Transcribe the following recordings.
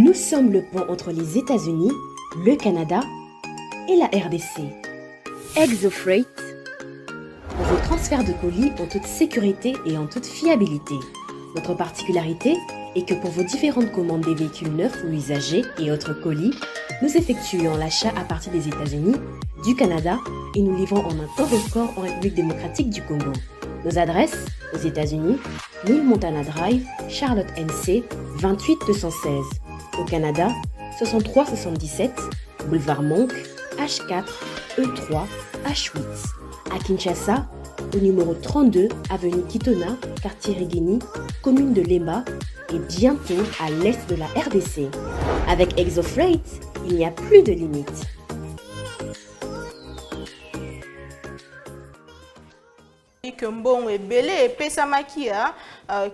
Nous sommes le pont entre les États-Unis, le Canada et la RDC. ExoFreight, pour vos transferts de colis en toute sécurité et en toute fiabilité. Notre particularité est que pour vos différentes commandes des véhicules neufs ou usagés et autres colis, nous effectuons l'achat à partir des États-Unis, du Canada et nous livrons en un temps record en République démocratique du Congo. Nos adresses, aux États-Unis, 1000 Montana Drive, Charlotte NC, 28216. Au Canada, 6377, Boulevard Monk, H4, E3, H8. À Kinshasa, au numéro 32, avenue Kitona, quartier Rigini, commune de Lemba, et bientôt à l'est de la RDC. Avec ExoFreight, il n'y a plus de limites. Mbongo ebele epesamaki ya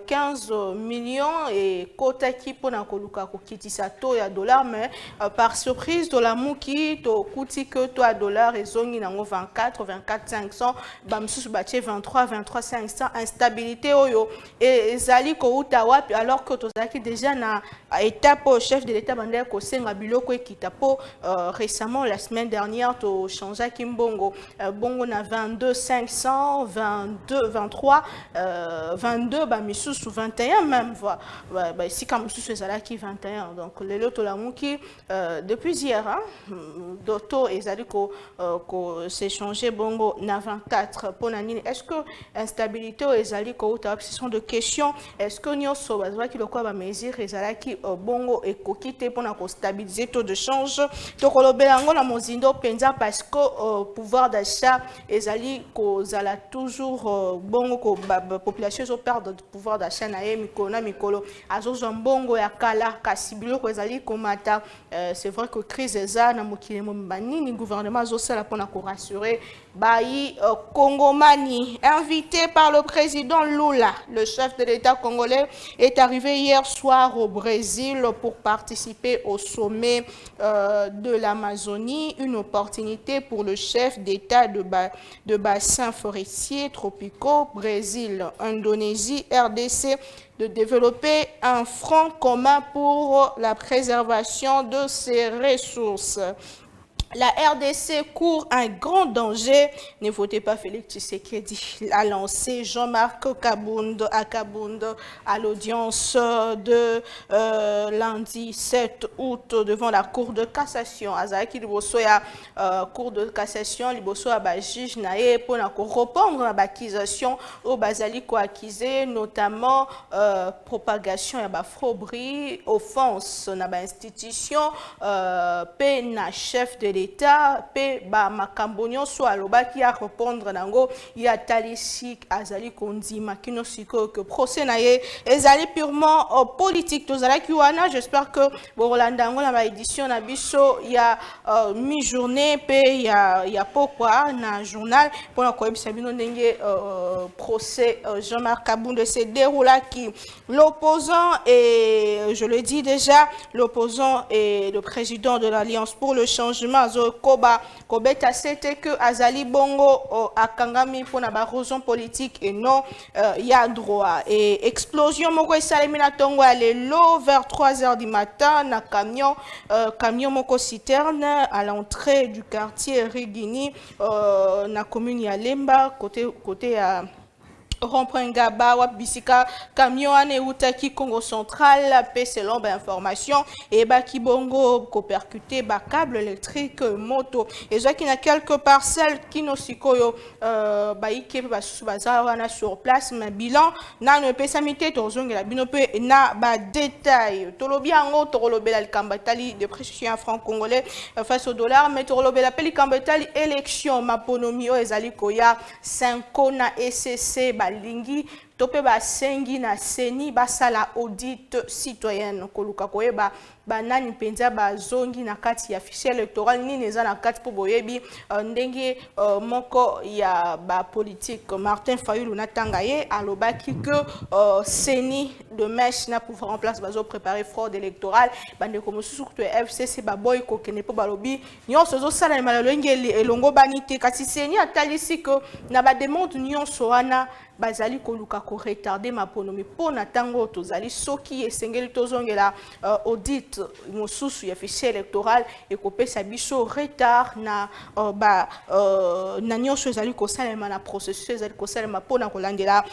15 millions et kotaki pona koluka kokitisa to ya dollar mais par surprise dollar muki to kuti que to a dollar ezongi nango 24 500 bamsusu bache 23 500 instabilité oyo ezali ko uta wapi alors que tozaki déjà na étape au chef de l'état bandel ko senga biloko ekita po récemment la semaine dernière to changeaki mbongo bongo na 22 500 22 23 22 ba misusu 21 même bah ici comme misusu ezalaki 21 donc les loto la muki depuis hier hein doto ezali ko s'échanger bongo na 24 pour nani est-ce que instabilité ezali ko uta ce sont de questions est-ce que nyoso bazwaki lokwa ba mesure ezalaki bongo ekokite pona ko stabiliser taux de change to kolobela ngo na mozindo penza parce que pouvoir d'achat ezali ko zala toujours bongo ko population zo perdre de pouvoir d'achat na ye mikolo na mikolo azozo mbongo ya kala kasi biloko ezali komata c'est vrai que crise eza na mokili mbani gouvernement zo sala pona ko rassurer Bayi Congomani, invité par le président Lula, le chef de l'État congolais, est arrivé hier soir au Brésil pour participer au sommet de l'Amazonie, une opportunité pour le chef d'État de bassins forestiers tropicaux, Brésil, Indonésie, RDC, de développer un front commun pour la préservation de ces ressources. La RDC court un grand danger. Ne votez pas Félix Tshisekedi. A lancé Jean-Marc Kabound à l'audience de lundi 7 août devant la Cour de cassation. Azaki Liboso ya Cour de cassation, Liboso a ba juge nae pour répondre à l'accusation au bazali ko accusé notamment propagation ya ba frauderie, offense na ba institution pe na chef de l'État pe ba makambonyo so alobaki a répondre nango ya talisi azali kondima kino siko que procès na ye ezali purement politique tozalaki wana j'espère que Rolanda ngo na ba édition na biso ya mi-journée pe ya pourquoi na journal pour ko ebisa bino ndenge procès Jean-Marc Kabound se déroulaki l'opposant et je le dis déjà l'opposant et le président de l'Alliance pour le changement Koba Kobeta c'était que Azali Bongo akangami pour na ba raison politique et non ya droit et explosion moko esalemina tongo alelo vers 3h du matin na camion moko citerne à l'entrée du quartier Rigini na commune ya Lemba côté à Rompringaba Wabisika camion ane utaki Congo central pe selon ba information et ba kibongo ko percuté ba câble électrique moto et ça qui na quelques parcelles qui no sikoyo ba ike ba subaza wana sur place mais bilan na ne pesamité tozongela bino pe na ba détail tolobia ngo tolobela likambatali de précision franc congolais face au dollar mais tolobela pe likambatali élection maponomi o ezali koya 5 na SCC lingi tope ba sengi na seni basala audit citoyenne koluka koyeba banani penza ba zongi na kati ya fichier électoral nini eza na kati po boyebi ndenge moko ya ba politique Martin Fayulu na tangaye alobaki que seni de mèche na pouvoir en place bazo préparer fraude électorale bande comme surtout FCC ba boy ko kene po balobi nyonso zo sala malalo ngeli elongo banité kasi seni atalisi que na ba demande nyonso wana bazali koluka ko retarder maponomi pona tango tozali soki esengeli tozongela audit mosusu ya fichier électoral et kopesa biso retard na na nyonso ezali kosalema na processus ezali kosalema pona kolandela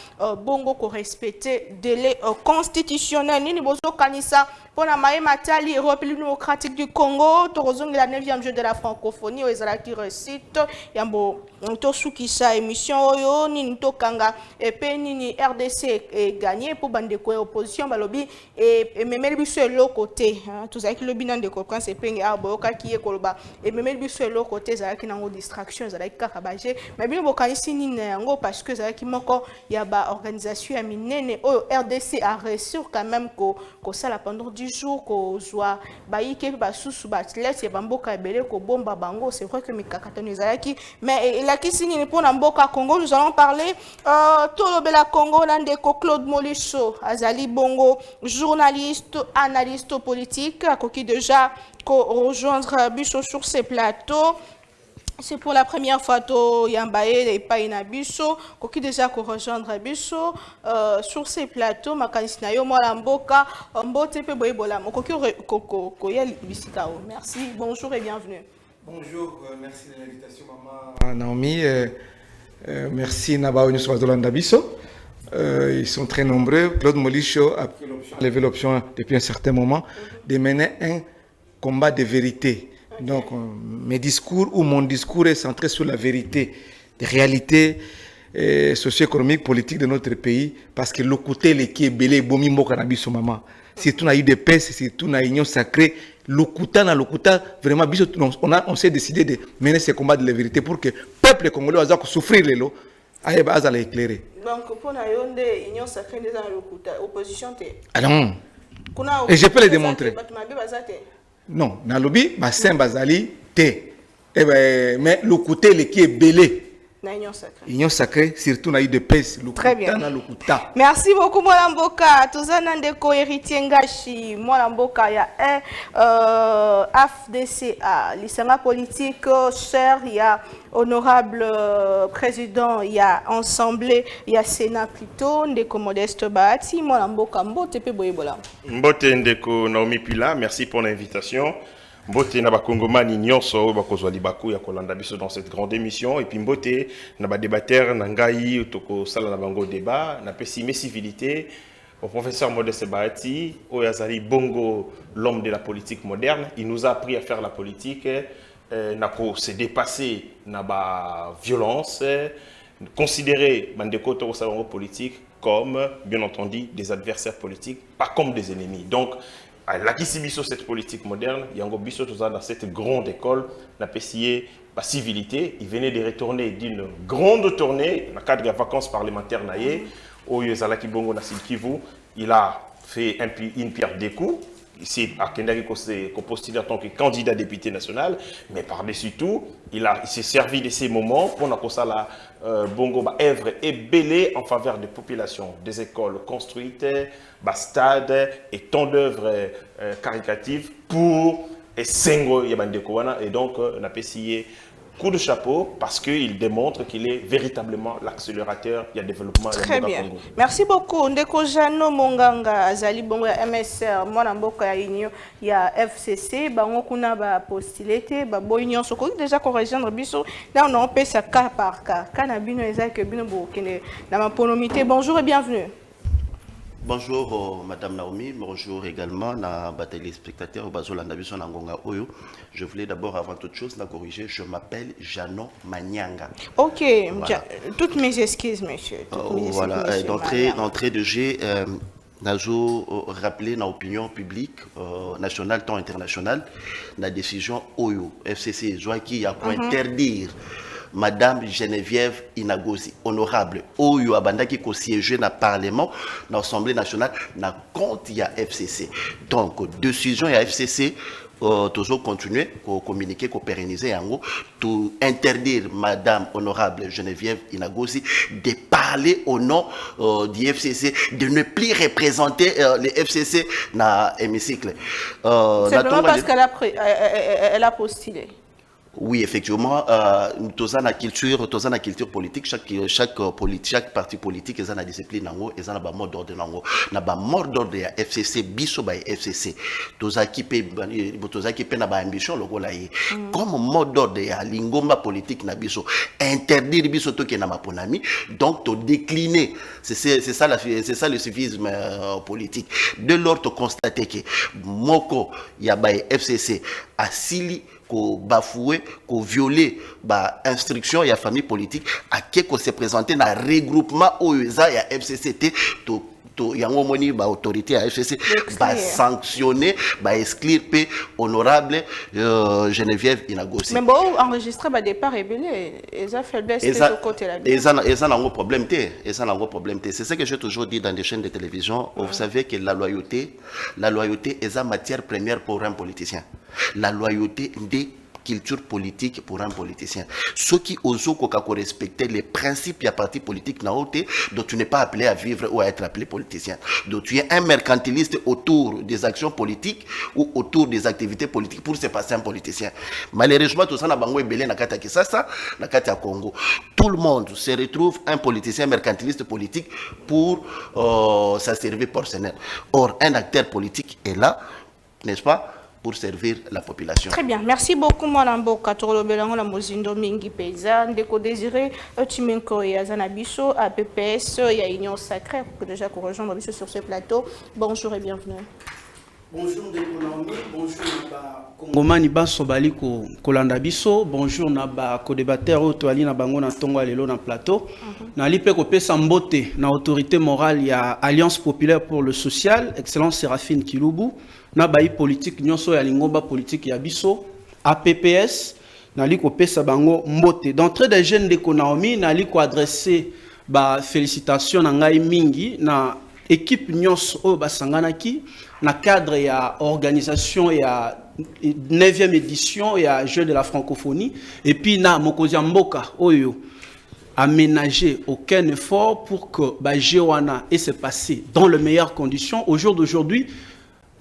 bongo ko respecter délai constitutionnel nini bozokanisa pona mayema tali République démocratique du Congo tozongela 9e jeu de la francophonie ezalaki réussite yambo tosukisa émission oyo nini tokanga epe nini RDC gagné pour bande ko opposition balobi et memeli biso eloko te tozalaki lobi na ndeko quand c'est penge aboyoka ki ekoloba et memeli biso eloko te ezalaki nango distraction ezalaki kaka baje mais bino bokanisi nini yango parce que ezalaki moko ya ba organisation ya minene oyo RDC a reçu quand même ko sala pendant 10 jours ko zwa baike ba susu ba athlète ya bamboka ebele ko bomba bango c'est vrai que mikakatano ezalaki mais la kisini pour na mboka Congo nous allons parler Tolobela Congo Nandeko Claude Molicho azali bongo journaliste analyste politique qui déjà rejoindre Bicho sur ces plateaux. C'est pour la première fois que Yambaye et Paina Bicho qui déjà rejoindre Bicho sur ces plateaux makanisina yo mwana mboka mbote pe boyebola mokoki koyel bisikao. Merci, bonjour et bienvenue. Bonjour, merci de l'invitation maman Naomi. Merci Nabao Nuswazolanda Bisso. Ils sont très nombreux. Claude Molicho a levé l'option depuis un certain moment de mener un combat de vérité. Donc, mes discours ou mon discours est centré sur la vérité, des réalités socio-économiques, politiques de notre pays, parce que le côté qui est belé, bomi mokanabiso maman. Si tout n'a eu de paix, si tout n'a union sacrée, Lokuta, vraiment, on s'est décidé de mener ce combat de la vérité pour que le peuple congolais va souffrir les lots, aille à l'éclairer. Donc, pour la union sacrée des opposition, ah non. Et je peux les démontrer. Non, dans le lobby, Saint Bazali, mais le côté qui est belé. Union sacrée, surtout na eu de paix. Très bien. Merci beaucoup, Molamboka. Tozana ndeko héritier ngashi, Molamboka ya AFDCA, l'isanga politique cher, il y a honorable président, il y a assemblée, il y a sénat plutôt, ndeko Modeste Bahati, Molamboka mbote pe boyebola. Mbote ndeko Naomi Pila, merci pour l'invitation. Mbote na bakongomani nyonso bakozwa libaku ya kolanda biso dans cette grande émission et puis mbote na ba débatteur na ngai toko sala na bango débat na pesi mes civilité au professeur Modeste Bahati oyazali bongo l'homme de la politique moderne. Il nous a appris à faire la politique na ko se dépasser na ba violence, considérer bandeko to salon politique comme bien entendu des adversaires politiques, pas comme des ennemis. Donc la Kissibiso, cette politique moderne, Yango Bisso, dans cette grande école, n'a pas essayé la civilité. Il venait de retourner d'une grande tournée, dans le cadre des vacances parlementaires, au Yozalaki Bongo Nassil Kivu. Il a fait une pierre des coups. Ici, à Kendari, qu'on postule en tant que candidat député national, mais par-dessus tout, il s'est servi de ces moments pour la bongo œuvre et belé en faveur des populations, des écoles construites, stades et tant d'œuvres caricatives pour Sengo Yabandekowana. Et donc, on a essayé coup de chapeau parce qu'il démontre qu'il est véritablement l'accélérateur du développement. Très bien. Congo. Merci beaucoup. Ndeko Jano Monganga Azali Bongo ya MSR, Mwana Mboka ya Union ya FCC, bango kuna ba postulete, ba bo union soko déjà ko rejoindre biso. Là on peut ça cas par cas. Kana bino ezaki bino bo kene na maponomité. Bonjour et bienvenue. Bonjour Madame Naomi, bonjour également à les spectateurs au Bazola Nabiso Nangonga Oyo. Je voulais d'abord avant toute chose la corriger, je m'appelle Janon Manyanga. Ok, voilà. Toutes mes excuses monsieur. Voilà, d'entrée de jeu, Nazo rappelé dans l'opinion publique nationale tant internationale la décision Oyo, FCC, qui a pour interdire Madame Geneviève Inagozi, honorable, Oyo Abandaki qui siège dans le Parlement, dans l'Assemblée nationale, dans compte ya FCC. Donc, décision ya FCC, toujours continuer, communiquer, pérenniser, en gros, tout interdire Madame honorable Geneviève Inagozi de parler au nom du FCC, de ne plus représenter les FCC dans l'hémicycle. C'est vraiment parce qu'elle a postulé. Oui, effectivement, dans la culture politique, chaque parti politique, ils ont la discipline, ils ont la mode d'ordre, na ba mode d'ordre ya FCC, biso ba FCC, toza qui na ba ambition logo la yi. Comme mode d'ordre ya lingomba politique na biso, interdire biso to ke na maponami, donc to décliner, c'est ça le civisme politique. De lors to constater que moko ya ba FCC asili ko bafoué, ko violé ba instruction ya famille politique à qui ko se présenter na regroupement OESA ya FCCT to yango moni ba autorité à FCC ba sanctionner ba exclure pe honorable Geneviève Inagossi. Mais bon enregistrer ba départ rebelle et ça faiblesse de côté là. Et ça n'a un problème c'est ce que j'ai toujours dit dans des chaînes de télévision. Vous savez que la loyauté est la matière première pour un politicien. La loyauté des culture politique pour un politicien. Ceux qui osent respecter les principes du parti politique dont tu n'es pas appelé à vivre ou à être appelé politicien. Donc tu es un mercantiliste autour des actions politiques ou autour des activités politiques pour se passer un politicien. Malheureusement, tout ça n'a pas belé na kata Kisasa, na kata Congo. Tout le monde se retrouve un politicien mercantiliste politique pour sa servir personnelle. Or, un acteur politique est là, n'est-ce pas, pour servir la population. Très bien. Merci beaucoup, Madame Bokatoro Belango, la Mozindo Mingi Paysan, Déco Désiré, Timenko et Azanabiso, à PPS, il y a Union Sacrée, pour déjà qu'on rejoindre Bisso sur ce plateau. Bonjour et bienvenue. Bonjour d'économie, bonjour Naba Kongomani Basso Baliko Kolanda Bisso, bonjour Naba co-débatteur Otoali Nabango na Tongo Lelo na plateau. Na lipe ko pesa mbote na autorité morale ya Alliance populaire pour le social, Excellence Séraphine Kilubu. Na bayi politique nyonso ya lingomba politique ya biso APPS na liko pesa bango mbote d'entrée des jeunes d'économie na liko adresser ba félicitations na ngai mingi na équipe nyonso o basanganaki na cadre ya organisation ya 9e édition ya Jeux de la francophonie et puis na mokozi mboka oyo aménager aucun effort pour que ba Jewana et se passer dans les meilleures conditions au jour d'aujourd'hui.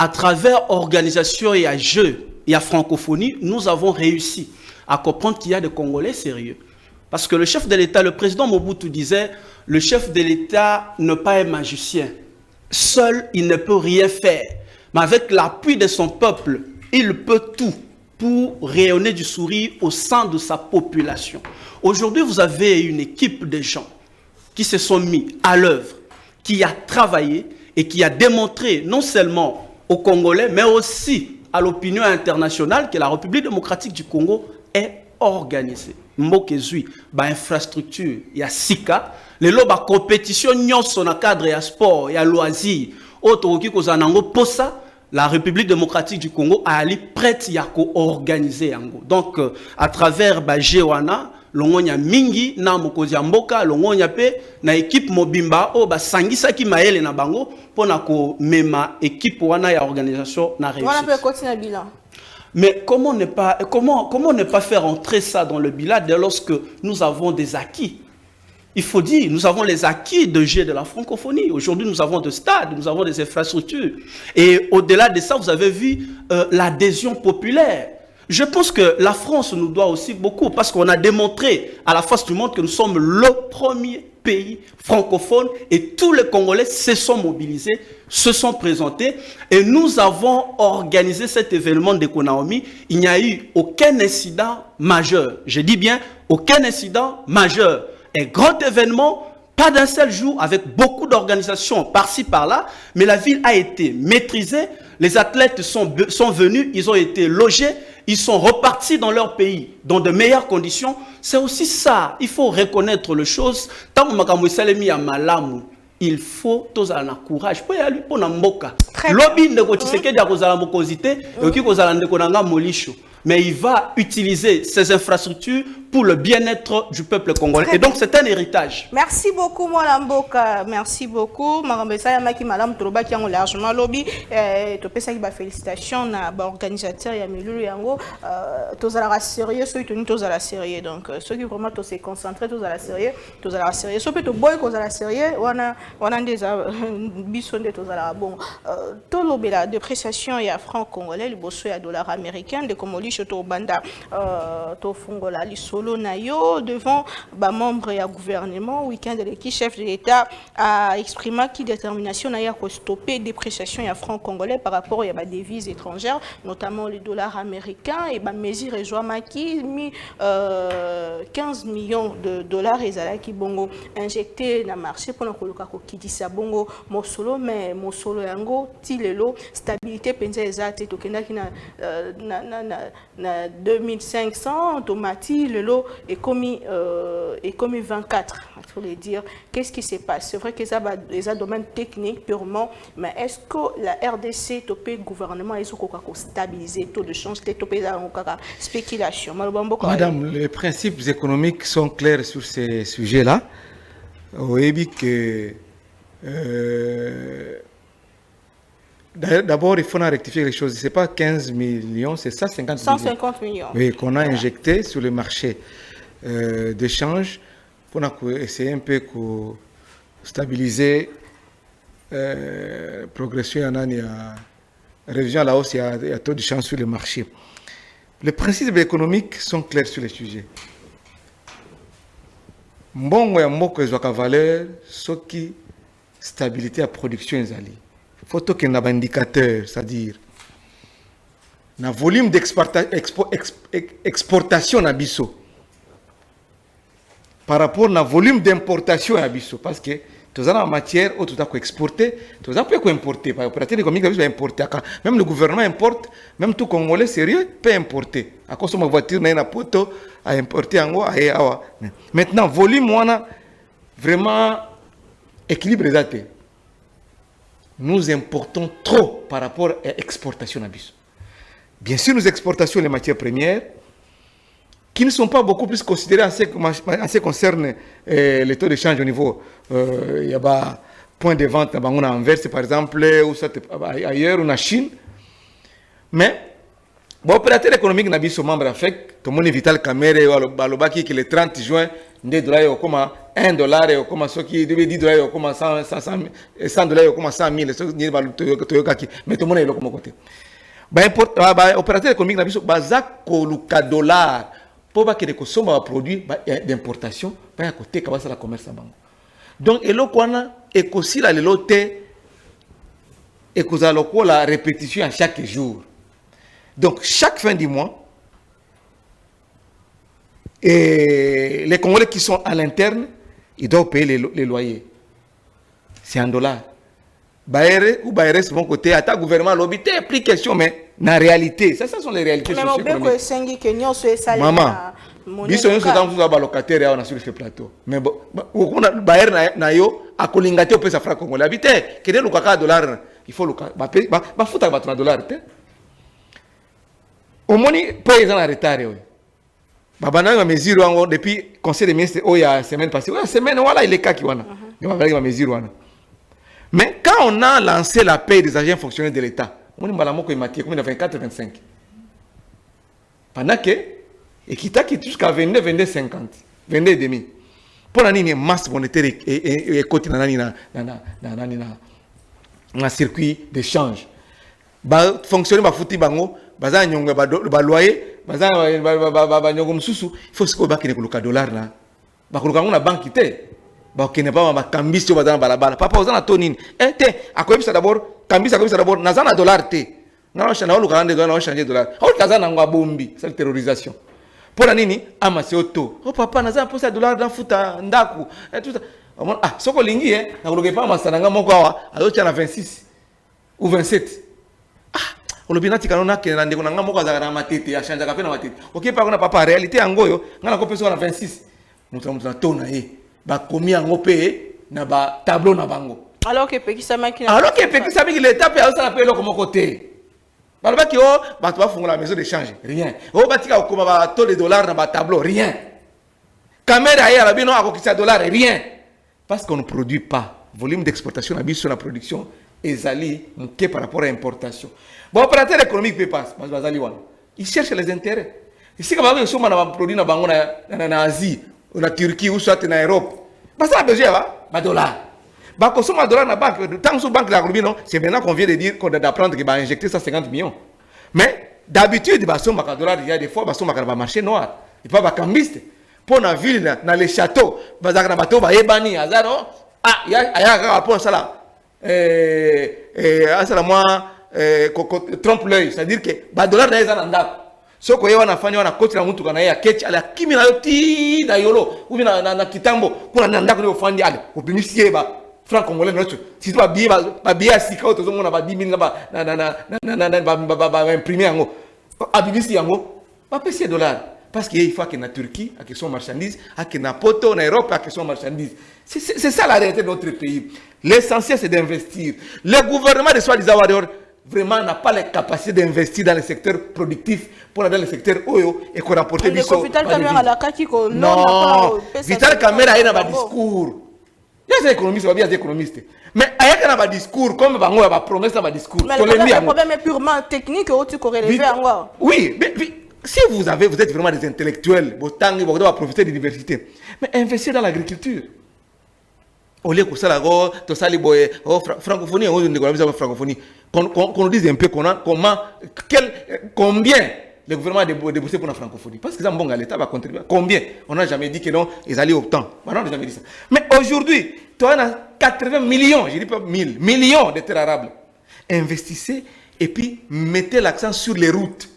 À travers organisation et à jeu et à francophonie, nous avons réussi à comprendre qu'il y a des Congolais sérieux. Parce que le chef de l'État, le président Mobutu disait, le chef de l'État n'est pas un magicien. Seul, il ne peut rien faire. Mais avec l'appui de son peuple, il peut tout pour rayonner du sourire au sein de sa population. Aujourd'hui, vous avez une équipe de gens qui se sont mis à l'œuvre, qui a travaillé et qui a démontré non seulement aux Congolais, mais aussi à l'opinion internationale que la République démocratique du Congo est organisée. Mbokezui, ba infrastructure, il y a Sika, les loba compétition nyonso na cadre ya sport, il y a loisir, autre qui kozanango posa, la République démocratique du Congo a ali prête ya ko organiser yango. Donc à travers ba Jewana, longonya mingi na mokozi mboka, longonya pe na équipe mobimba o ba sangisa ki maele na bango pona ko mema équipe wana ya organisation na réussite. Voilà peut continuer le bilan. Mais comment ne pas faire entrer ça dans le bilan dès lorsque nous avons des acquis? Il faut dire, nous avons les acquis de Jeux de la francophonie. Aujourd'hui, nous avons des stades, nous avons des infrastructures. Et au-delà de ça, vous avez vu l'adhésion populaire. Je pense que la France nous doit aussi beaucoup parce qu'on a démontré à la face du monde que nous sommes le premier pays francophone et tous les Congolais se sont mobilisés, se sont présentés et nous avons organisé cet événement d'économie. Il n'y a eu aucun incident majeur. Je dis bien aucun incident majeur. Un grand événement, pas d'un seul jour, avec beaucoup d'organisations par-ci, par-là, mais la ville a été maîtrisée. Les athlètes sont venus, ils ont été logés, ils sont repartis dans leur pays dans de meilleures conditions. C'est aussi ça, il faut reconnaître les choses. Tant que il faut tous un courage pour y aller pour Namboka. Lobby ne kotiseke dia kozala mokozité, oki kozala ndeko nanga molisho. Mais il va utiliser ces infrastructures pour le bien-être du peuple congolais. Et donc, c'est un héritage. Merci beaucoup, Molamboka. Merci beaucoup. Marambesa Yamaki, Madame Toroba, qui ont largement lobby. Topesa qui félicitations à l'organisateur Yamilou Yango. Tous à la sérieux, ceux qui sont tous à la sérieux. Donc, ceux qui vraiment tous se concentrés, tous à la sérieux, tous à la sérieux. Ceux qui sont boy, tous à la sérieux, on a des bisons de tous à la bon. Tout lobby la dépréciation et à franc congolais, le bosso et à dollar américain, de Komoli, Choto Banda, Tofungola, Solo Nayo, devant membres et gouvernement, week-end de l'équipe chef de l'État a exprimé qui détermination à stopper la dépréciation et franc congolais par rapport à des devises étrangères, notamment le dollar américain, et mesure rejoint qui mis 15 millions de dollars et qui bongo injecté dans le marché pour qui dit ça bongo mosolo mais mosolo yango tilelo stabilité penza ezate tokenda qui na 2500 tomati lelo est commis 24. Il faut le dire. Qu'est-ce qui se passe? C'est vrai que ça les domaine technique purement, mais est-ce que la RDC topé gouvernement est-ce qu'on stabiliser taux de change topé la spéculation? Madame, les principes économiques sont clairs sur ces sujets-là. Oui, que d'abord, il faut rectifier les choses. Ce n'est pas 15 millions, c'est 150 millions. Oui, qu'on a injecté sur le marché d'échange pour essayer un peu de stabiliser la progression, révision à la hausse et taux de change sur le marché. Les principes économiques sont clairs sur les sujets. Mbongo ya mboko ezwaka valeur soki stabilité à production ezali. Faut que na indicateur, c'est-à-dire na volume d'exportation na biso par rapport na volume d'importation à biso parce que tous en matière où tout a exporter, tous a peut importer par opérateur économique va importer même le gouvernement importe, même tout Congolais sérieux peut importer. À cause de ma voiture na poto à importer en awa. Maintenant volume wana vraiment équilibre exact. Nous importons trop par rapport à l'exportation à biso. Bien sûr, nous exportons les matières premières qui ne sont pas beaucoup plus considérées en ce qui concerne les taux de change au niveau. Il y a point de vente en Anvers, par exemple, ou ailleurs, ou en Chine. Mais, l'opérateur économique n'a pas membre affect, tout le monde Vital Kamere, ou qui le 30 juin, $1 comme $1 comme ceux qui devaient $10 comme 100 $, comme 100 000, ceux qui mais tout le monde est là comme côté. Opérateur économique n'a pas de dollar pour que les consommateurs produits d'importation à côté de la commerce. Donc, et là, et aussi la lote et que la répétition à chaque jour. Donc, chaque fin du mois, et les Congolais qui sont à l'interne, ils doivent payer les loyers. C'est en dollars. Baere ou Baere, c'est mon côté. À ta gouvernement, l'obité est plus question, mais dans la réalité, ça sont les réalités socio-économiques. Maman, biso nous sommes tous les locataires sur ce plateau. Mais Baere na yo a kolingate au pesa franc congolais. Habité, que des $, il faut le ba fouta ba $. Au moins, pays en retard. Babana ma mesure depuis le conseil des ministres il y a semaine passée. La semaine voilà il est cas qui wana. Il va avec ma mesure wana. Mais quand on a lancé la paie des agents fonctionnaires de l'État, on a dit que 24-25. Pendant que Equita qui jusqu'à 22, 22, 50, 22 et demi. Pour la ligne masse monétaire et côté dans le circuit d'échange. Ba fonctionner ba fouti bango, baza nyonga ba loyer, baza ba nyongo mususu, il faut que ba kine kuluka dollar na. Ba kuluka ngona banque té. Ba kine ba ma kambisi baza na balabala. Papa oza na tonini. Té, akoyebisa d'abord, kambisi akoyebisa d'abord na za na dollar té. Na chana oluka ndé na changer dollar. O kaza na ngwa bombi, c'est la terrorisation. Pour la nini amasi auto. Oh papa na za posa dollar na futa ndaku. Et tout ça. Ah, soko lingi na kuluka pa masananga moko awa, azocha na 26 ou 27. Olobinati kanona ke na ndeko nanga moko azaka na matete ya chanja kape na matete. OK pa kona papa réalité yangoyo ngana ko peso na 26. Mutu na tona ba komi yango pe na ba tableau na bango. Alors que Pekisama qui l'état pe ça pe loko moko te. Baloba ki o ba to ba fungola maison d'échange rien. O ba tika ko ba taux de dollars na ba tableau rien. caméra ya la non à kokisa dollar rien parce qu'on ne produit pas volume d'exportation na biso na production ezali muke par rapport à importation bon opérateur économique peut pas bazali wana ils cherchent les intérêts ici quand ba soma na produit na bango na Asie ou na Turquie ou soit na Europe ça besoin ba dollar ba consommer dollar na banque tant sur banque la non c'est maintenant qu'on vient de dire qu'on d'apprendre que va injecter 150 millions mais d'habitude ba soma ka dollar il y a des fois ba soma ka ba marché noir et pas ba cambiste pour la ville dans les châteaux ba za na bato ba yebani azaro ah ya pour ça là ça là moi trompe l'œil c'est-à-dire que ba dollar na ezana ndako soko yewa nafanya wana koti na mtu kana ya kechi ala kimi na yoti na yolo ubi na kitambo kuna na ndako ni ofandi ale opimisie ba franc congolais notre si tu ba biya sika oto mona ba 10000 ba imprimer yango abibisi yango ba pesi dollar parce qu'il faut que na Turquie à que son marchandise à que na poto na Europe à que son marchandise c'est ça la réalité de notre pays l'essentiel c'est d'investir le gouvernement de soi-disant vraiment n'a pas les capacités d'investir dans le secteur productif pour aller dans le secteur oyo et qu'on rapporte des Vital Caméra la kaki ko non Vital Caméra il a un discours il y a des économistes il y a des économistes mais il y a un discours comme bango ya ba promesse na ba discours mais le problème est purement technique ou tu corrélé encore oui mais si vous êtes vraiment des intellectuels vous devez profiter de l'université mais investir dans l'agriculture au lieu que ça là to sali boye francophonie on dit la francophonie qu'on nous dise un peu combien le gouvernement a déboursé pour la francophonie parce que bon l'État va contribuer combien on n'a jamais dit que non ils allaient autant on n'a jamais dit ça mais aujourd'hui tu as 80 millions je dis pas 1000 millions de terres arables investissez et puis mettez l'accent sur les routes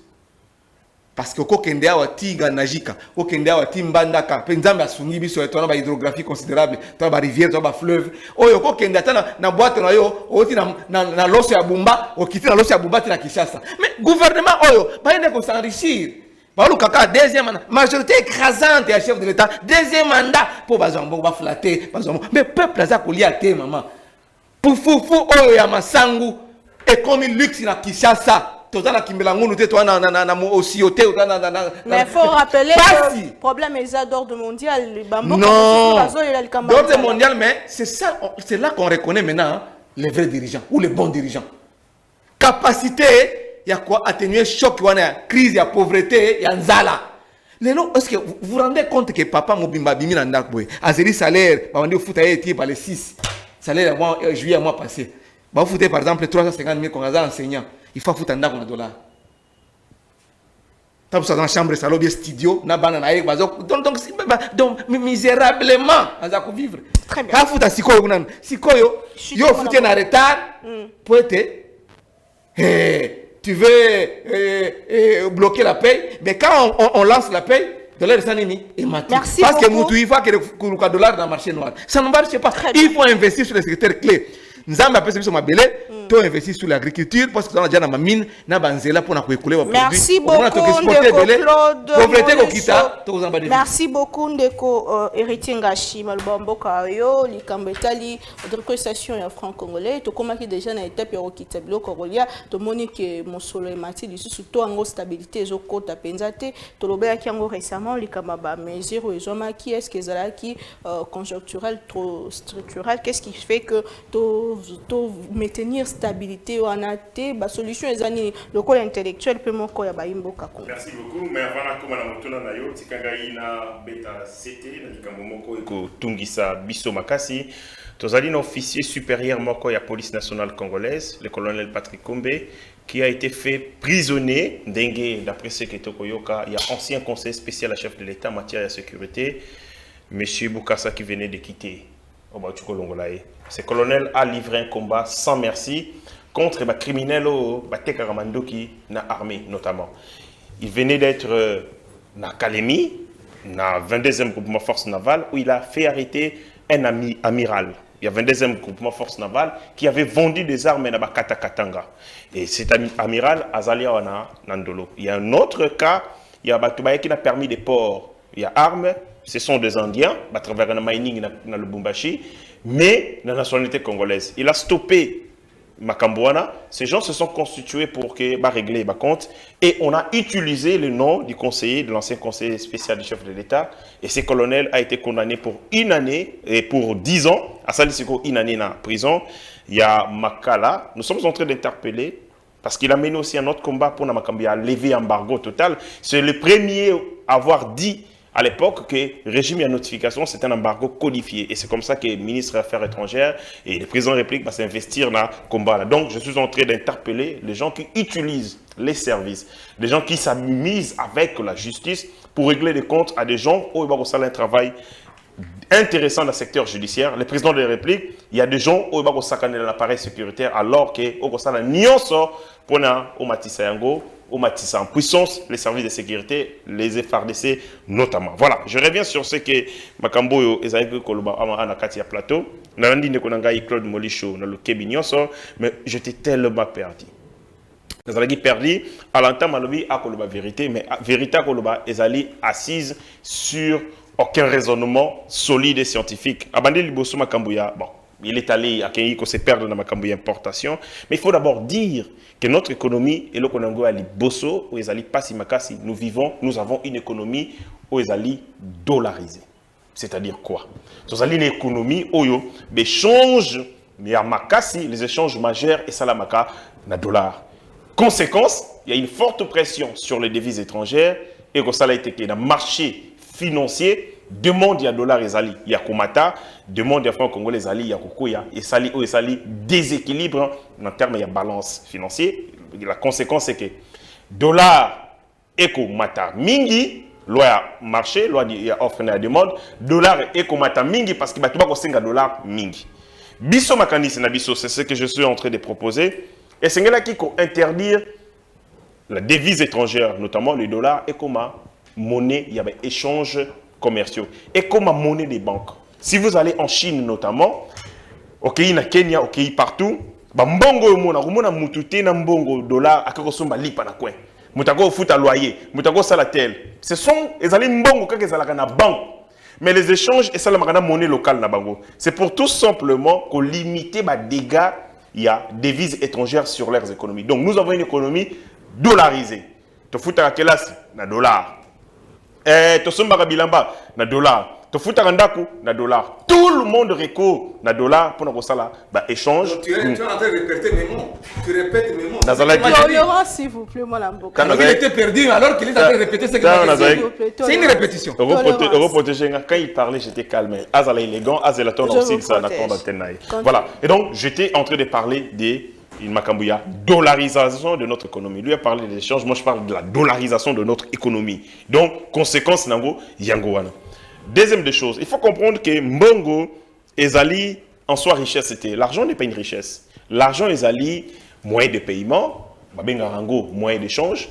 parce que kokende awa tiga najika kokende awa timbandaka penzamba sungi biso etona ba hydrographie considérable to ba rivière to ba fleuve oyo kokende atana na boîte na yo oti na loso ya bumba okiti na loso ya bumba tina Kinshasa mais gouvernement oyo ba ende ko s'enrichir ba lu kaka deuxième majorité écrasante ya chef de l'état deuxième mandat pour bazambo ba flatter bazambo mais peuple aza kolia te maman pour fou oyo ya masangu et comme luxe na Kinshasa. Mais il faut rappeler que le problème est d'ordre mondial. Non, d'ordre mondial, mais c'est là qu'on reconnaît maintenant les vrais dirigeants ou les bons dirigeants. Capacité, il y a quoi atténuer le choc, il y a la crise, il y a la pauvreté, il y a nzala. Est-ce que vous vous rendez compte que papa Mobimba Bimi Nandakboy, Azeri salaire, on dit foot par les 6 salaire juillet à mois passé. Vous foutez par exemple 350 000 qu'on a enseignants. Il faut foutre un $1. T'as besoin dans la chambre, ça bien studio, na banana donc misérablement, on va vivre. Très bien. Quand foutre sikoyo, yo foutre en retard, pour être, tu veux bloquer la paye, mais quand on lance la paye, dollar sanini et matin. Parce que nous il faut que le dollar dans le marché noir. Ça ne marche pas. Il faut investir sur les secteurs clés. Nous avons appelé ça mabele, tu investis sur l'agriculture parce que nous avons déjà ma mine, na banzela pour écouler vos produits. Merci beaucoup Claude. Merci beaucoup Ndeko héritier Ngashi Malbamboka yo likambetali votre station ya franc congolais to komaki déjà na étape ya okitabilo Corolia to monique mosolo et mati lisusu to ango stabilité ezokota penzate to lobaki yango récemment likamba ba mesure ezomaki est-ce que ezalaki conjoncturel trop structurel qu'est-ce qui fait que to maintenir stabilité ou anaté ba solution ezani le col intellectuel peut moko ya baimboka ko. Merci beaucoup mais avant comme na motuna na yo tikangai na beta CT na likambo moko eko tungisa biso makasi tozali na officier supérieur moko ya police nationale congolaise le colonel Patrick Kombe qui a été fait prisonnier dengue d'après ce que tokoyoka il y a ancien conseiller spécial à chef de l'état en matière de sécurité monsieur Bukasa qui venait de quitter ce colonel a livré un combat sans merci contre les criminels qui na armée notamment. Il venait d'être na Kalemi, na 22e groupement force navale, où il a fait arrêter un amiral. Il y a 22e groupement force navale qui avait vendu des armes à Katakatanga. Et cet amiral Azalia Wana Nandolo. Il y a un autre cas, il y a Batoubaye qui n'a permis des ports. Il y a armes. Ce sont des Indiens, à travers un mining dans le Bumbashi, mais la nationalité congolaise. Il a stoppé Makambouana, ces gens se sont constitués pour que régler les comptes et on a utilisé le nom du conseiller, de l'ancien conseiller spécial du chef de l'État et ce colonel a été condamné pour 1 année et pour 10 ans à Salisiko 1 année en prison. Il y a Makala, nous sommes en train d'interpeller parce qu'il a mené aussi un autre combat pour Namakambia à lever l'embargo total. C'est le premier à avoir dit à l'époque que le régime et la notification, c'est un embargo codifié. Et c'est comme ça que le ministre des Affaires étrangères et le président de la République va s'investir dans le combat. Donc, je suis en train d'interpeller les gens qui utilisent les services, les gens qui s'amusent avec la justice pour régler les comptes à des gens où il va un travail intéressant dans le secteur judiciaire. Le président de la République, il y a des gens où il va s'accaner dans l'appareil sécuritaire alors que au pour au Matissa Yango, au Matissa en puissance, les services de sécurité, les FRDC notamment. Voilà, je reviens sur ce que Makambo et Ezaïe Koloba à Katia Plateau. Nalandi Nekonangaï Claude Molicho, dans le Kébignoso, mais j'étais tellement perdu. Nous avons perdu à l'entame à Koloba vérité, mais vérité à Koloba est assise sur aucun raisonnement solide et scientifique. Abandé Liboso Makambouya, bon, il est allé à Kenyi qu'on se perd dans Makambouya importation, mais il faut d'abord dire que notre économie est le Konango à Liboso, où ils pas si makasi, nous avons une économie où ils allaient dollarisée. C'est-à-dire quoi? Nous avons une économie où les échanges, mais à makasi, les échanges majeurs et salamaka, na dollar. Conséquence, il y a une forte pression sur les devises étrangères et que ça a été que dans le marché financier, demande il y a dollars et zali, il y a komata, demande il y a francs congolais zali, il y a kokoya, et sali déséquilibre en termes de balance financière. La conséquence c'est que dollar et komata mingi, loi marché, loi il y a offre et la demande, dollar et komata mingi parce que bah tu vas kosenga dollar mingi. Biso makanisi na biso, c'est ce que je suis en train de proposer. Et c'est là qui interdire la devise étrangère, notamment le dollar, et comme monnaie, il y avait échanges commerciaux. Et comme monnaie des banques. Si vous allez en Chine notamment, au Kenya, au Kenya partout, mbongo mona mutute na mbongo dollar akakosomba lipa na kwen. Mutako futa loyer, mutako salatel. Ce sont les allés mbongo quand ils allaient na banque. Mais les échanges et ça la monnaie locale na bango. C'est pour tout simplement qu'on limite les dégâts. Il y a des devises étrangères sur leurs économies. Donc, nous avons une économie dollarisée. Tu fous ta kelasi, na dollar. Tu sommes bilamba, na dollar. Tu fous ta randaku, na dollar. Tout le monde recourt na dollar pour nous ça échange. Donc, tu es en train de répéter mes mots. Tu répètes mes mots. Tolérance, s'il vous plaît, moi, quand il était perdu, alors qu'il est en train de répéter ce qu'il a dit. C'est une répétition. Quand il parlait, j'étais calme. Azala élégant, Azala ton aussi, ça n'a pas d'antenne. Voilà. Et donc, j'étais en train de parler des Makambouya, dollarisation de notre économie. Lui a parlé des échanges, moi je parle de la dollarisation de notre économie. Donc, conséquence, Nango, Yangoana. Deuxième des choses, il faut comprendre que Mbongo, Ezali, en soi, richesse, c'était. L'argent n'est pas une richesse. L'argent, Ezali, moyen de paiement, Babengarango, moyen d'échange.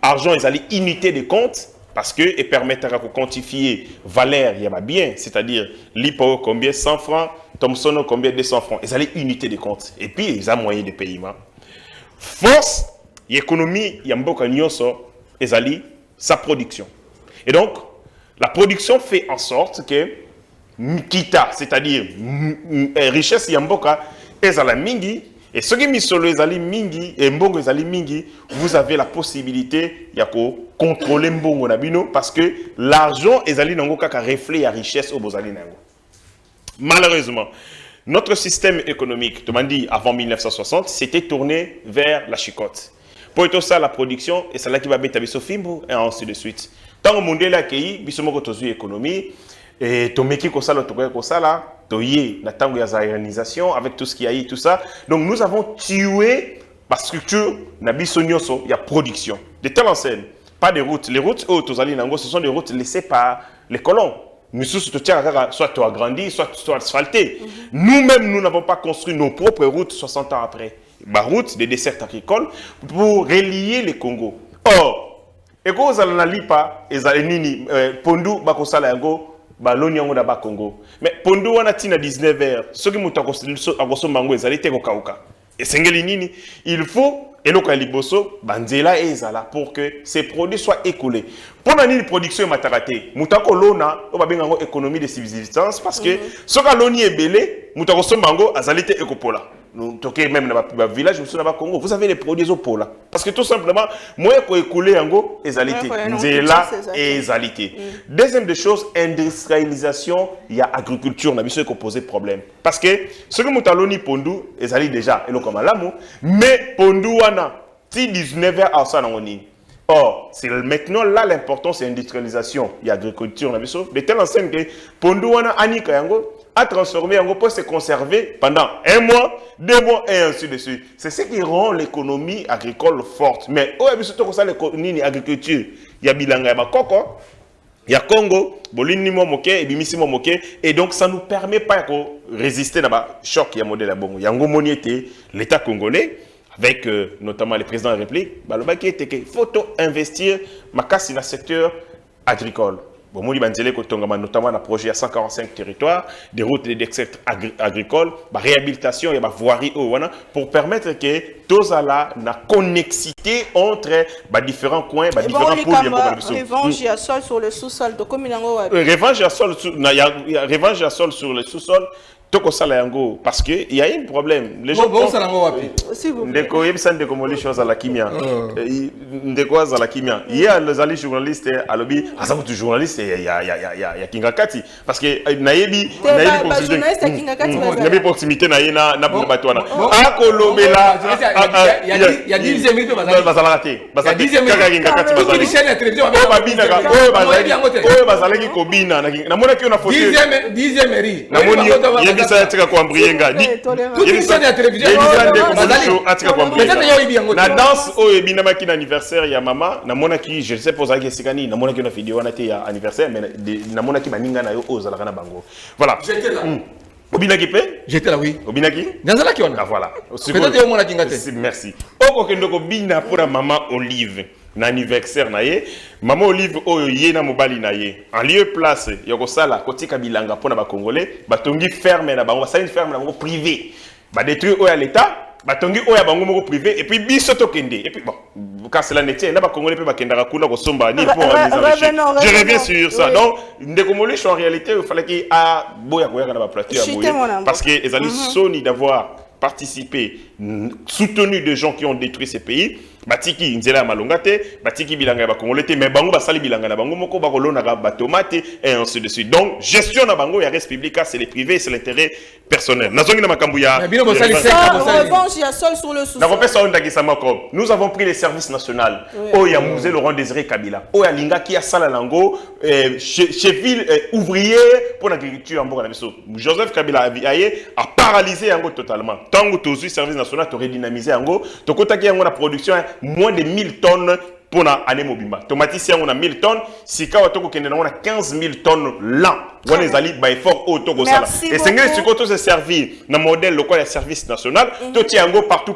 Argent, Ezali, unité de compte, parce que il permettra de quantifier valeur, il y a bien, c'est-à-dire, l'IPO, combien 100 francs, Thomson, combien 200 francs. Ezali, unité de compte. Et puis, ils ont moyen de paiement. Force, l'économie, il y a Mboka Nyoso, Ezali, sa production. Et donc, la production fait en sorte que Kita, c'est-à-dire richesse Yamboka, Ezala Mingi, et ce qui est solo Ezali Mingi, et Mbongo Ezali Mingi, vous avez la possibilité de contrôler Mbongo Nabino parce que l'argent Ezali Nango Kaka reflète la richesse au Bozali Nango. Malheureusement, notre système économique, dit avant 1960, s'était tourné vers la chicotte. Pour tout ça, la production, et c'est là qui va mettre Fimbo, et ainsi de suite. Tant que le monde est là, l'économie, et Tomeki Kosala, Tokoya Kosala, Toye, la tango ya zaïranisation, avec tout ce qu'il y a eu, tout ça. Donc nous avons tué la structure, Nabisonyoso, il y a production. De telle enseigne, pas de routes. Les routes, ce sont des routes laissées par les colons. Nous soit agrandi, soit asphalté. Nous-mêmes, nous n'avons pas construit nos propres routes 60 ans après. Ma route des desserts agricoles pour relier les Congo. Or, et quand vous allez lipa, nini pondu bakosala yango baloni yango da ba Congo. Mais pondu wana tina 19h, ce qui muta akoso mango ezali te kokauka. Et sengeli nini, il faut eloka liboso banzela ezala pour que ces produits soient écoulés. Pour la production mataraté, mutako lona o ba économie de subsistance parce que ce que loni ebele mutako so mango azali te ekopola. même dans le village, Congo, vous avez les produits au pôle. Parce que tout simplement, moi, je écouler en go, égalité. C'est là, égalité. Deuxième des choses, industrialisation, il y a agriculture, on a vu ce qui pose problème. Parce que ce que nous avons dit, Pondu, égalité déjà, et nous comme mais Pondu, on a 19h à ça, or, c'est maintenant là l'importance c'est l'industrialisation, il y a agriculture, on a vu ça. De telle enseigne que Pondu, on a transformé en pour se conserver pendant 1 mois, 2 mois et ainsi de suite. C'est ce qui rend l'économie agricole forte. Mais au surtout comme ça l'agriculture, il y a bilanga, il y a coco, il y a Congo, bolini moke et bimisi moke et donc ça nous permet pas de résister à la choc il y a modèle à bongo. Il y a ngomoniété l'État congolais avec notamment le président de la République, il faut investir dans le secteur agricole. Bon, notamment dans le projet à 145 territoires, des routes et des secteurs agricoles, la réhabilitation et la voirie pour permettre que tous la connexité entre différents coins, différents pôles. Revanche à sol sur le sous-sol. Revanche à sol sur le sous-sol. Parce qu'il y a un problème. Les gens pensent il y a les journalistes à l'objet, journaliste il y a Kingakati parce que naïbi proximité na batwana akolobela il y a 10 minutes bazalate bazalaki kobina na mona ki on a photo 10e mairie ça tika kwambrienga na danse oyo ebinamaki na anniversaire ya mama na mona ki je sais poser que sikani na mona ki na vidéo na te ya anniversaire mais na mona ki baninga na yo ozalaka na bango voilà j'étais là obinaki pe j'étais là oui obinaki nazala ki on voilà peut-être yo mona kinga te merci okokendo ko bina pour maman Olive na anniversaire na ye maman Olive oyo ye na mobali na ye en lieu place yoko sala kotika bilanga pona ba congolais batongi ferme na bango basali ferme na bango privé ba détruire oyo à l'état batongi oyo ya bango moko privé et puis biso tokende et puis bon quand cela n'était na ba congolais pe bakendaka kuna ko somba ni pour je reviens sur ça donc ndekomoli en réalité il fallait qu'il a boya koyaka na ba plateau ya boya parce que les amis soni d'avoir participé soutenu de gens qui ont détruit ces pays batiki nzela malongate batiki bilanga ba congolais mais bango basali bilanga na bango moko bakolona ba tomate et ainsi de suite donc gestion na bango ya res publica c'est les privés c'est l'intérêt personnel nazongi na makambu ya revanche ya sol sur le sous-sol nous avons pris les services nationaux o ya musée Laurent Désiré Kabila o ya linga ki ya sala lango chefil ouvrier pour l'agriculture en Bourg Joseph Kabila a paralysé yango totalement tango tozu service national to redynamiser yango to kotaki yango na production moins de 1000 tonnes pour l'année mobimba. Tomatis, on a 1000 tonnes. Si on a 15 000 tonnes l'an. On est allé by effort au Togo Sala. Et c'est que tu peux se servir dans le modèle local et service national. Tu tiens partout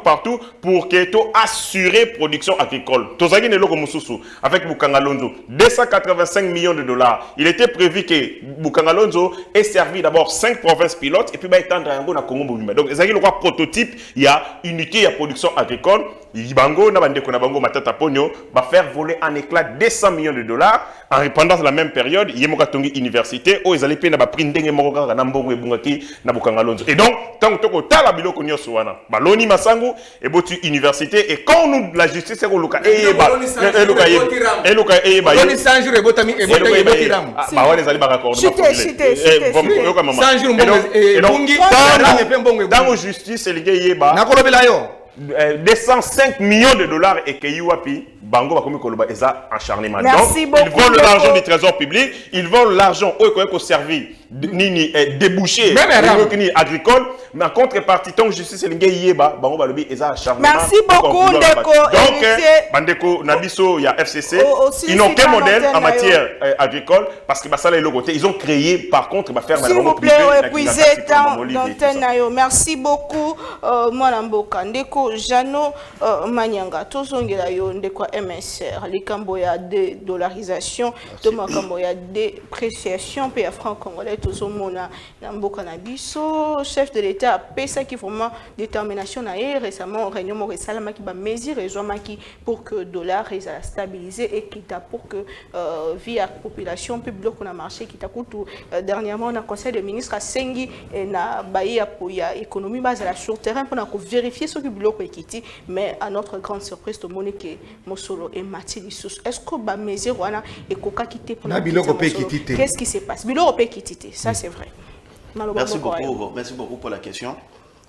pour que tu assures production agricole. Tu as gagné le Mususu avec Bukangalonzo 285 millions de dollars. Il était prévu que Bukangalonzo ait servi d'abord 5 provinces pilotes et puis étendre un na Congo mobimba. Donc c'est le prototype. Il y a unité à production agricole. Ibango na bande kona bango matata ponyo va faire voler en éclat 200 millions de dollars pendant la même période yemoka tongi université o ezali pe na ba prix ndenge moko kaka na mbongo ebungaki na Bukangalonzo et donc tant que toko tala biloko nyoso wana baloni masangu et botu université et quand nous la justice ko luka eluka baloni 100 jours et botami et botiram ba wana ezali ba raccord chité 100 jours mbongo dans justice elinge yeba nakolobela yo 205 millions de dollars et que Yuapi, Bango va comme Koloba, Eza acharnement. Merci donc, ils volent l'argent du trésor public, ils volent l'argent au service ni débouché, ni agricole, mais en contrepartie, tant que justice est Yeba, Bango va le dire, Eza acharnement. Merci beaucoup, Ndeko. Donc, Bandeko, Nabiso, il y a FCC, ils n'ont qu'un modèle en matière agricole, parce que ça, les côté, ils ont créé, par contre, faire s'il vous plaît, épuisez d'antenne. Merci beaucoup, Mwanamboka. Ndeko, Jano, Manyanga, Tozongela yo, Ndeko MSR les camboya de dollarisation to makamboya dépréciation pe ya franc congolais tozomona na mboka na biso chef de l'état pesa qui vraiment détermination na récemment réunion mo resalama ki ba mesure ezomaki pour que dollar reza stabiliser et kita pour que via population publique on a marché kita kutu dernièrement on a conseil de ministre a sengi na baïa pour ya économie base la sur terrain pour vérifier ce que biloko ekiti mais à notre grande surprise to monique mosolo et matili sous est-ce que ba mesure wana ekoka kité pour na biloko pe kitité qu'est-ce qui se passe biloko pe kitité ça c'est vrai. Merci beaucoup pour la question.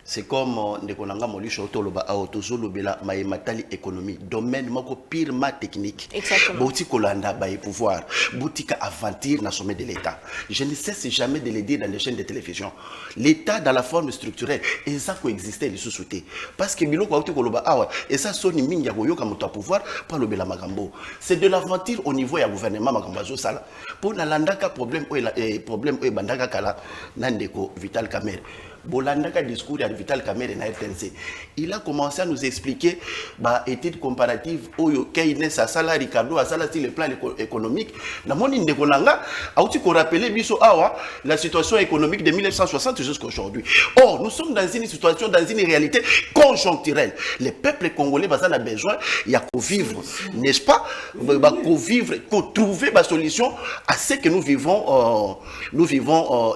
C'est comme Ndekonanga Molisho Toloba Aotozo Lobela Maïmatali économie, domaine moko purement technique. Exactement. Bouti Kolanda Baye pouvoir, boutique aventure na sommet de l'État. Je ne cesse jamais de le dire dans les chaînes de télévision. L'État dans la forme structurelle, et ça coexistait les sous-soutés. Parce que Biloko Aotozo Koloba Awa, et ça sonne minga goyoka muta pouvoir, pas Lobela Magambo. C'est de l'aventure au niveau du gouvernement Magambazo Sala. Pour Nalandaka problème ou bandaka kala, Nandeko Vital Kamer. Bolandaka discours de Vital Kamerhe na RTNC. Il a commencé à nous expliquer bah études comparatives au Keynes à Sala Ricardo à Sala sur le plan économique. Na moni ndekolanga a aussi qu'on rappelait biso awa la situation économique de 1960 jusqu'à aujourd'hui. Or nous sommes dans une situation, dans une réalité conjoncturelle. Les peuples congolais bah, a besoin il y a qu'au vivre, n'est-ce pas? Bah, qu'au vivre, qu'au trouver la solution à ce que nous vivons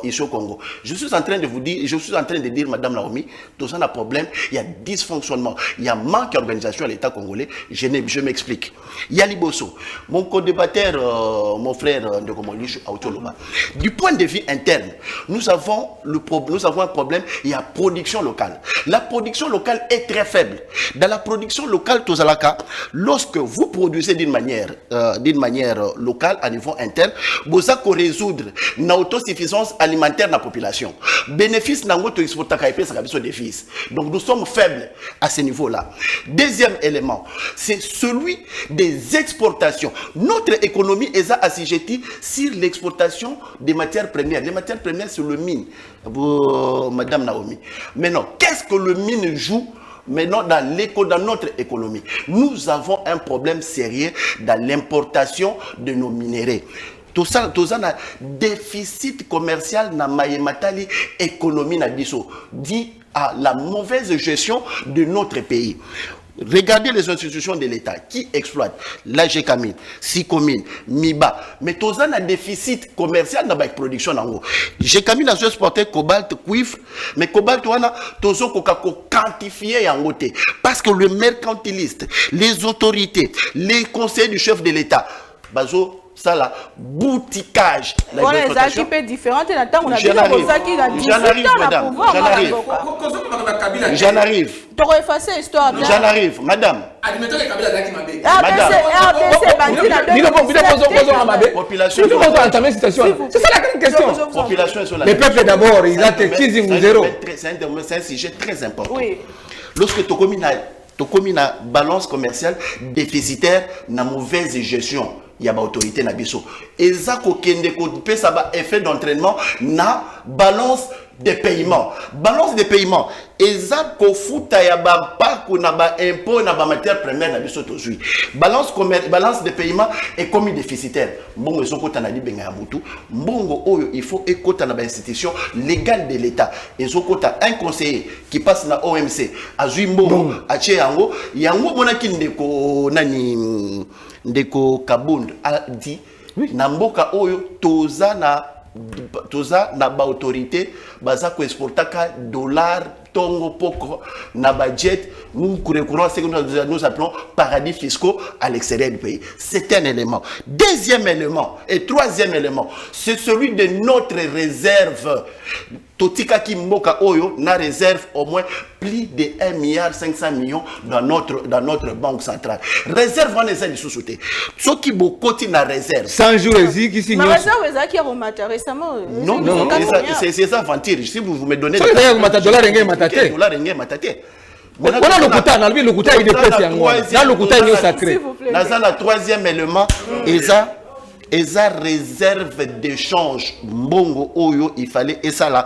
ici au Congo. Je suis en train de vous dire, en train de dire, Madame Naomi, tout ça a un problème, il y a dysfonctionnement, il y a manque d'organisation à l'État congolais. Je m'explique. Il y a Liboso, mon co-débatteur, mon frère de Komolish, Aotoloba. Du point de vue interne, nous avons un problème, il y a production locale. La production locale est très faible. Dans la production locale, Tozalaka, lorsque vous produisez d'une manière locale, à niveau interne, vous allez résoudre l'autosuffisance alimentaire de la population. Bénéfice donc nous sommes faibles à ce niveau-là. Deuxième élément, c'est celui des exportations. Notre économie est assujettie sur l'exportation des matières premières. Les matières premières, c'est le mine, Madame Naomi. Maintenant, qu'est-ce que le mine joue maintenant dans notre économie? Nous avons un problème sérieux dans l'importation de nos minéraux. Tout ça a déficit commercial dans Maïmatali économie na biso, dit à la mauvaise gestion de notre pays. Regardez les institutions de l'État qui exploitent la GECAMIN, SICOMIN, MIBA. Mais tout ça a déficit commercial dans la production. GECAMIN a exporté cobalt, cuivre, mais cobalt, tout ça quantifié en côté. Parce que le mercantiliste, les autorités, les conseils du chef de l'État, bazo, ça là, bouticage. Voilà, les actifs différents. J'en arrive, madame. J'en arrive. J'en arrive, madame. Population. C'est ça la grande question. Population sur la. Les peuples d'abord, ils ont zéro. C'est un sujet très important. Oui. Lorsque tu as une balance commerciale déficitaire, na mauvaise gestion. Il y a une autorité na biso. Et ça ça effet d'entraînement na balance des paiements. Balance des paiements. Et ça kofuta ya ba pa ko na ba impôt na ba matière première na biso tozui. Balance des paiements est comme déficitaire. Mbongo ezokota na libenga ya mutu. Mbongo oyo il faut ekota na ba institution légale de l'État. Ezokota un conseiller qui passe na OMC azui mbongo atie yango monaki ndeko nani ndeko Kabund a dit na mboka oyo toza na ba autorité baza ko exportaka dollar tongo poko na budget nous recourons ce que nous appelons paradis fiscaux à l'extérieur du pays. C'est un élément. Deuxième élément et troisième élément, c'est celui de notre réserve. Totika Kimboka Oyo na réserve au moins plus de 1,5 milliard dans notre banque centrale. Réserve en essai de sous-souté. Ce qui beaucoup na réserve. 100 jours qui signent. Ma réserve qui a remonté récemment. Non, c'est ça aventure. Si vous me donnez dollar matate. Voilà le quota, dans le quota il est dans le quota il est sacré. Dans le troisième élément, et ça réserve d'échange mbongo oyo il fallait et ça là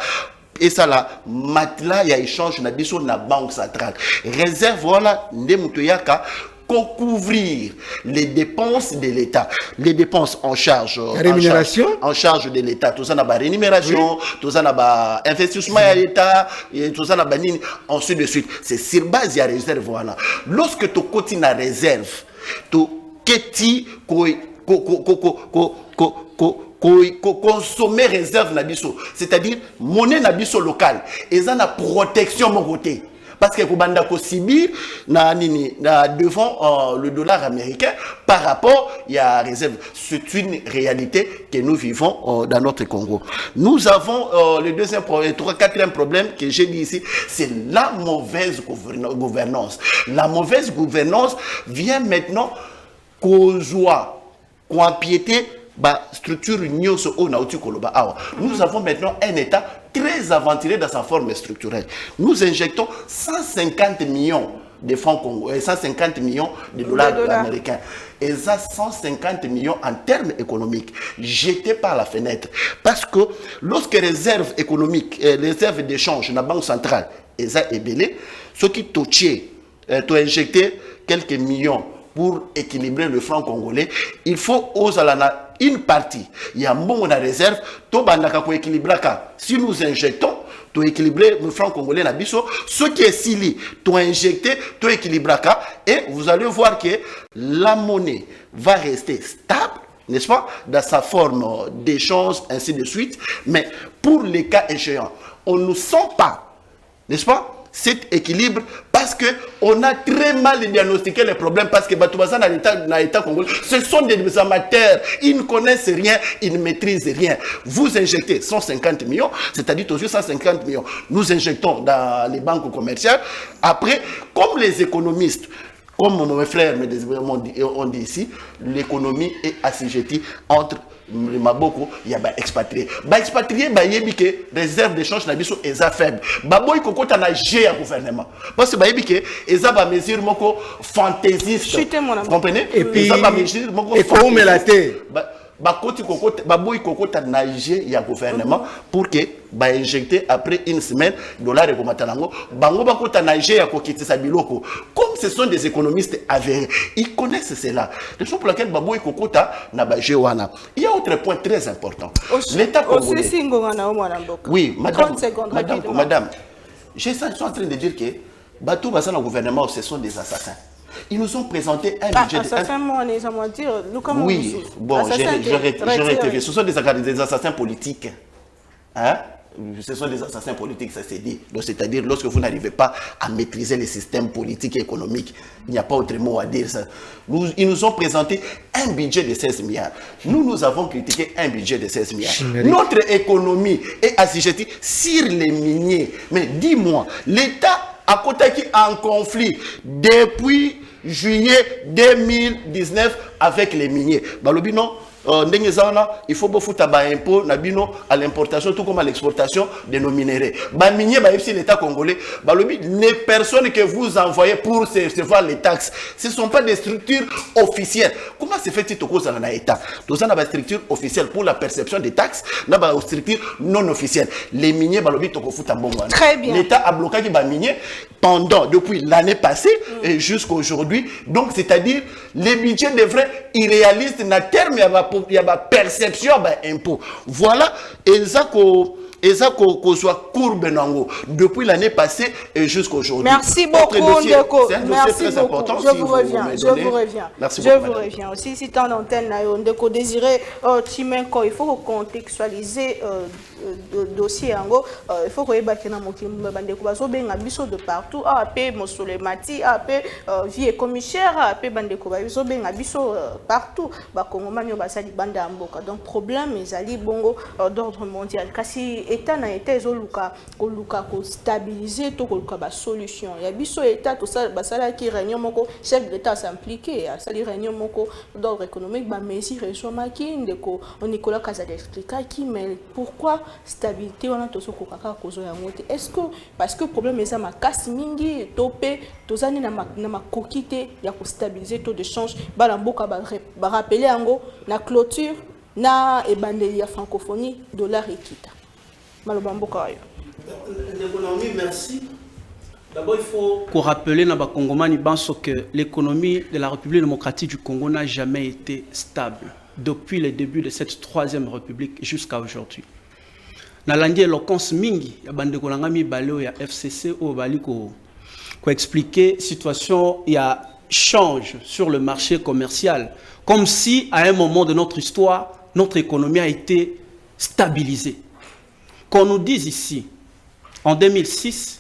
matelas ya échange na biso na banque centrale réserve voilà nde mutoyaka couvrir les dépenses de l'État. Les dépenses en charge. Rémunération. En charge de l'État. Tout ça n'a pas rémunération, tout ça n'a pas investissement à l'État, tout ça n'a pas ensuite de suite. C'est sur base de la réserve. Voilà. Lorsque tu continues à réserve, tu consommer réserve nabiso, c'est-à-dire monnaie nabiso locale, et ça na protection mon côté. Parce que Kubanda ko Sibir devant le dollar américain par rapport à la réserve. C'est une réalité que nous vivons dans notre Congo. Nous avons le deuxième problème, quatrième problème que j'ai dit ici, c'est la mauvaise gouvernance. La mauvaise gouvernance vient maintenant qu'on joie, qu'on empiéter structure nous avons maintenant un État très aventurier dans sa forme structurelle. Nous injectons 150 millions de francs congolais, 150 millions de dollars américains. Et ça, 150 millions en termes économiques, jetés par la fenêtre. Parce que lorsque les réserves économiques, les réserves d'échange dans la Banque centrale, et ça est belé, ce qui t'ont injecté quelques millions pour équilibrer le franc congolais, il faut oser une partie. Il y a un bon de réserve, si nous injectons, tu équilibrer le franc congolais, ce qui est sili, tu injecté, tu équilibrer, et vous allez voir que la monnaie va rester stable, n'est-ce pas, dans sa forme d'échange, ainsi de suite. Mais pour les cas échéants, on ne sent pas, n'est-ce pas, cet équilibre, parce qu'on a très mal diagnostiqué les problèmes, parce que Batoubaza dans l'État congolais, ce sont des amateurs, ils ne connaissent rien, ils ne maîtrisent rien. Vous injectez 150 millions, c'est-à-dire toujours 150 millions, nous injectons dans les banques commerciales. Après, comme les économistes, comme mon frère on dit ici, l'économie est assujettie entre Maboko, il y a expatrié. Expatrié, il y a des réserves d'échange est faible. Baboy Koko t'a géré à gouvernement. Parce que il y a des mesures fantaisistes. Vous comprenez? Et puis, et comment me la tête? Baboy Koko t'a nagé il y a gouvernement pour que injecter après une semaine dollar et gomatanango bango bako t'a nagé à kokiti sa biloko. Comme ce sont des économistes avérés, ils connaissent cela. C'est pour laquelle Baboy Koko t'a nagé wana. Il y a autre point très important. L'État congolais. Oui, madame. Je suis en train de dire que Batou Bassa dans le gouvernement, ce sont des assassins. Ils nous ont présenté un budget de... Oui, bon, j'aurais été vu. Ce sont des assassins politiques. Hein? Ce sont des assassins politiques, ça s'est dit. C'est-à-dire, lorsque vous n'arrivez pas à maîtriser les systèmes politiques et économiques, il n'y a pas autre mot à dire ça. Ils nous ont présenté un budget de 16 milliards. Nous avons critiqué un budget de 16 milliards. Notre économie est assujettie sur les miniers. Mais dis-moi, l'État a Kotaki en conflit depuis juillet 2019 avec les miniers. Balobi non, il faut beaucoup d'impôts à l'importation tout comme à l'exportation de nos minéraux. Les miniers, l'État congolais, les personnes que vous envoyez pour recevoir les taxes, ce ne sont pas des structures officielles. Comment se fait-il dans l'État? Nous avons des structures officielles pour la perception des taxes, nous avons des structures non officielles. Les miniers, très bien. L'État a bloqué les miniers depuis l'année passée et jusqu'à aujourd'hui. Donc, c'est-à-dire, les budgets devraient irréalistes na terme, il y a ma perception d'impôt. Voilà, et ça qu'on soit courbe depuis l'année passée et jusqu'à aujourd'hui. Merci beaucoup, Ndeko. Merci beaucoup. Important, je vous reviens. Merci je beaucoup, vous reviens. Aussi, si tu as l'antenne, Ndeko désiré, Timenko, il faut contextualiser le dossier. Il faut que de partout. AP, Mosolemati, AP, vie commissaire, AP, Bandeko, partout. Donc, problème, ils bongo d'ordre mondial. Kasi État na État ezoluka koluka ko stabiliser to koluka ba solution. Ya biso État to ça basala ki réunion moko chef d'État s'impliquer à sali réunion moko d'ordre économique ba mesure resomaki ndeko Nicolas Kazadi expliqua qui mais pourquoi stabilité wana to soko kaka kozo ya ngote. Est-ce que parce que problème eza makasi mingi topé tozani na makokite ya ko stabiliser taux de change ba mboka ba rappeler yango na clôture na ebandeli ya francophonie dollar ekita. L'économie, merci. D'abord, il faut qu'on rappelle que l'économie de la République démocratique du Congo n'a jamais été stable depuis le début de cette troisième république jusqu'à aujourd'hui. Nalandi éloquence mingi ya bande kolanga mi baleo ya FCC au bali ko expliquer situation il y a change sur le marché commercial comme si à un moment de notre histoire notre économie a été stabilisée. Qu'on nous dise ici en 2006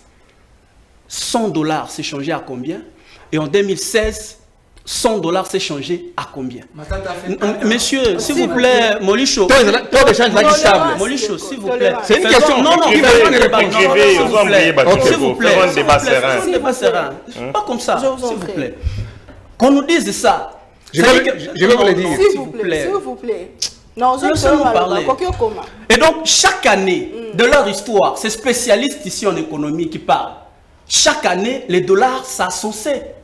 $100 s'est changé à combien? Et en 2016, $100 s'est changé à combien? Monsieur, s'il vous plaît, Molicho. Molicho, s'il vous plaît. C'est une question. Non, non, s'il vous plaît. Pas comme ça, s'il vous plaît. Qu'on nous dise ça. Je vais vous le dire. S'il vous plaît. Non, et donc, chaque année de leur histoire, ces spécialistes ici en économie qui parlent, chaque année, les dollars s'ascensaient.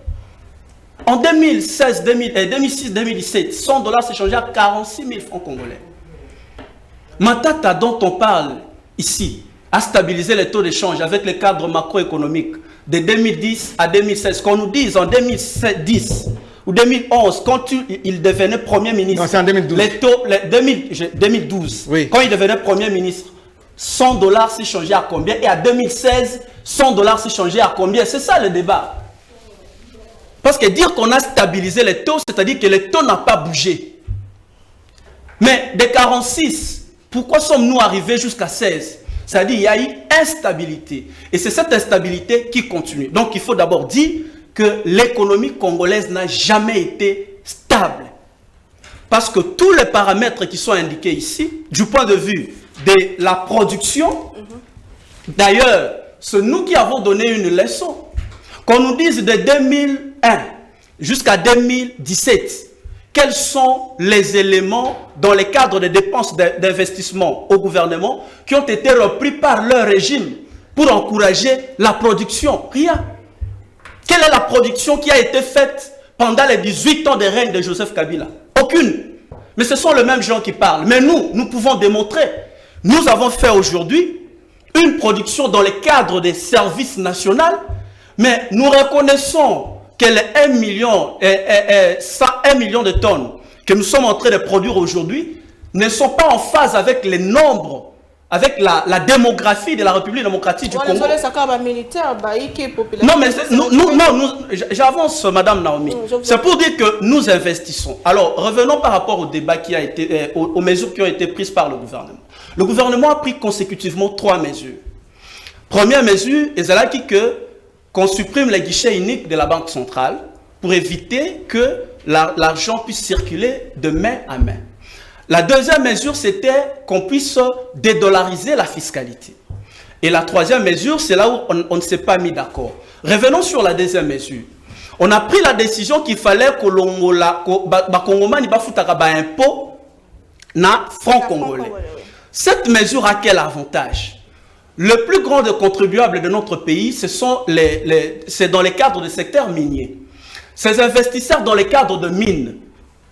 En 2006-2017, $100 s'est changé à 46 000 francs congolais. Matata dont on parle ici a stabilisé les taux d'échange avec les cadres macroéconomiques de 2010 à 2016. Qu'on nous dise en 2010 ou 2011, quand il devenait Premier ministre, non, c'est en 2012. Les taux, 2012, oui. Quand il devenait Premier ministre, $100 s'est changé à combien? Et à 2016, $100 s'est changé à combien? C'est ça le débat. Parce que dire qu'on a stabilisé les taux, c'est-à-dire que les taux n'ont pas bougé. Mais de 46, pourquoi sommes-nous arrivés jusqu'à 16? C'est-à-dire qu'il y a eu instabilité. Et c'est cette instabilité qui continue. Donc il faut d'abord dire que l'économie congolaise n'a jamais été stable. Parce que tous les paramètres qui sont indiqués ici, du point de vue de la production, d'ailleurs, c'est nous qui avons donné une leçon. Qu'on nous dise de 2001 jusqu'à 2017, quels sont les éléments dans les cadres des dépenses d'investissement au gouvernement qui ont été repris par leur régime pour encourager la production? Rien. Quelle est la production qui a été faite pendant les 18 ans de règne de Joseph Kabila? Aucune. Mais ce sont les mêmes gens qui parlent. Mais nous pouvons démontrer. Nous avons fait aujourd'hui une production dans le cadre des services nationaux, mais nous reconnaissons que les 1 million de tonnes que nous sommes en train de produire aujourd'hui ne sont pas en phase avec les nombres, avec la démographie de la République démocratique du Congo. Non, mais j'avance, Madame Naomi. C'est pour dire que nous investissons. Alors, revenons par rapport au débat qui a été, aux mesures qui ont été prises par le gouvernement. Le gouvernement a pris consécutivement 3 mesures. Première mesure, qu'on supprime les guichets uniques de la Banque centrale pour éviter que l'argent puisse circuler de main à main. La deuxième mesure, c'était qu'on puisse dédollariser la fiscalité. Et la troisième mesure, c'est là où on ne s'est pas mis d'accord. Revenons sur la deuxième mesure. On a pris la décision qu'il fallait que Congomani bafutaka ba impôt na franc congolais. Cette mesure a quel avantage? Le plus grand des contribuables de notre pays, c'est dans les cadres du secteur minier. Ces investisseurs dans les cadres de mines,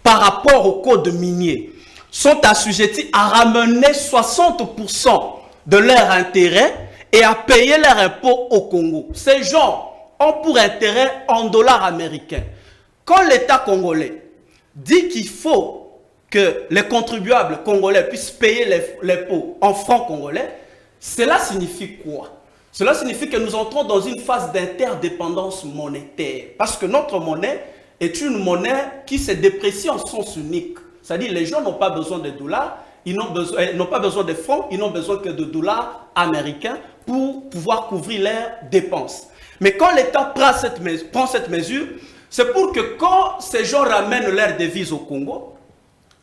par rapport au code minier, sont assujettis à ramener 60% de leur intérêt et à payer leur impôt au Congo. Ces gens ont pour intérêt en dollars américains. Quand l'État congolais dit qu'il faut que les contribuables congolais puissent payer l'impôt en francs congolais, cela signifie quoi? Cela signifie que nous entrons dans une phase d'interdépendance monétaire. Parce que notre monnaie est une monnaie qui se déprécie en sens unique. C'est-à-dire que les gens n'ont pas besoin de dollars, ils n'ont pas besoin de francs, ils n'ont besoin que de dollars américains pour pouvoir couvrir leurs dépenses. Mais quand l'État prend cette mesure, c'est pour que quand ces gens ramènent leurs devises au Congo,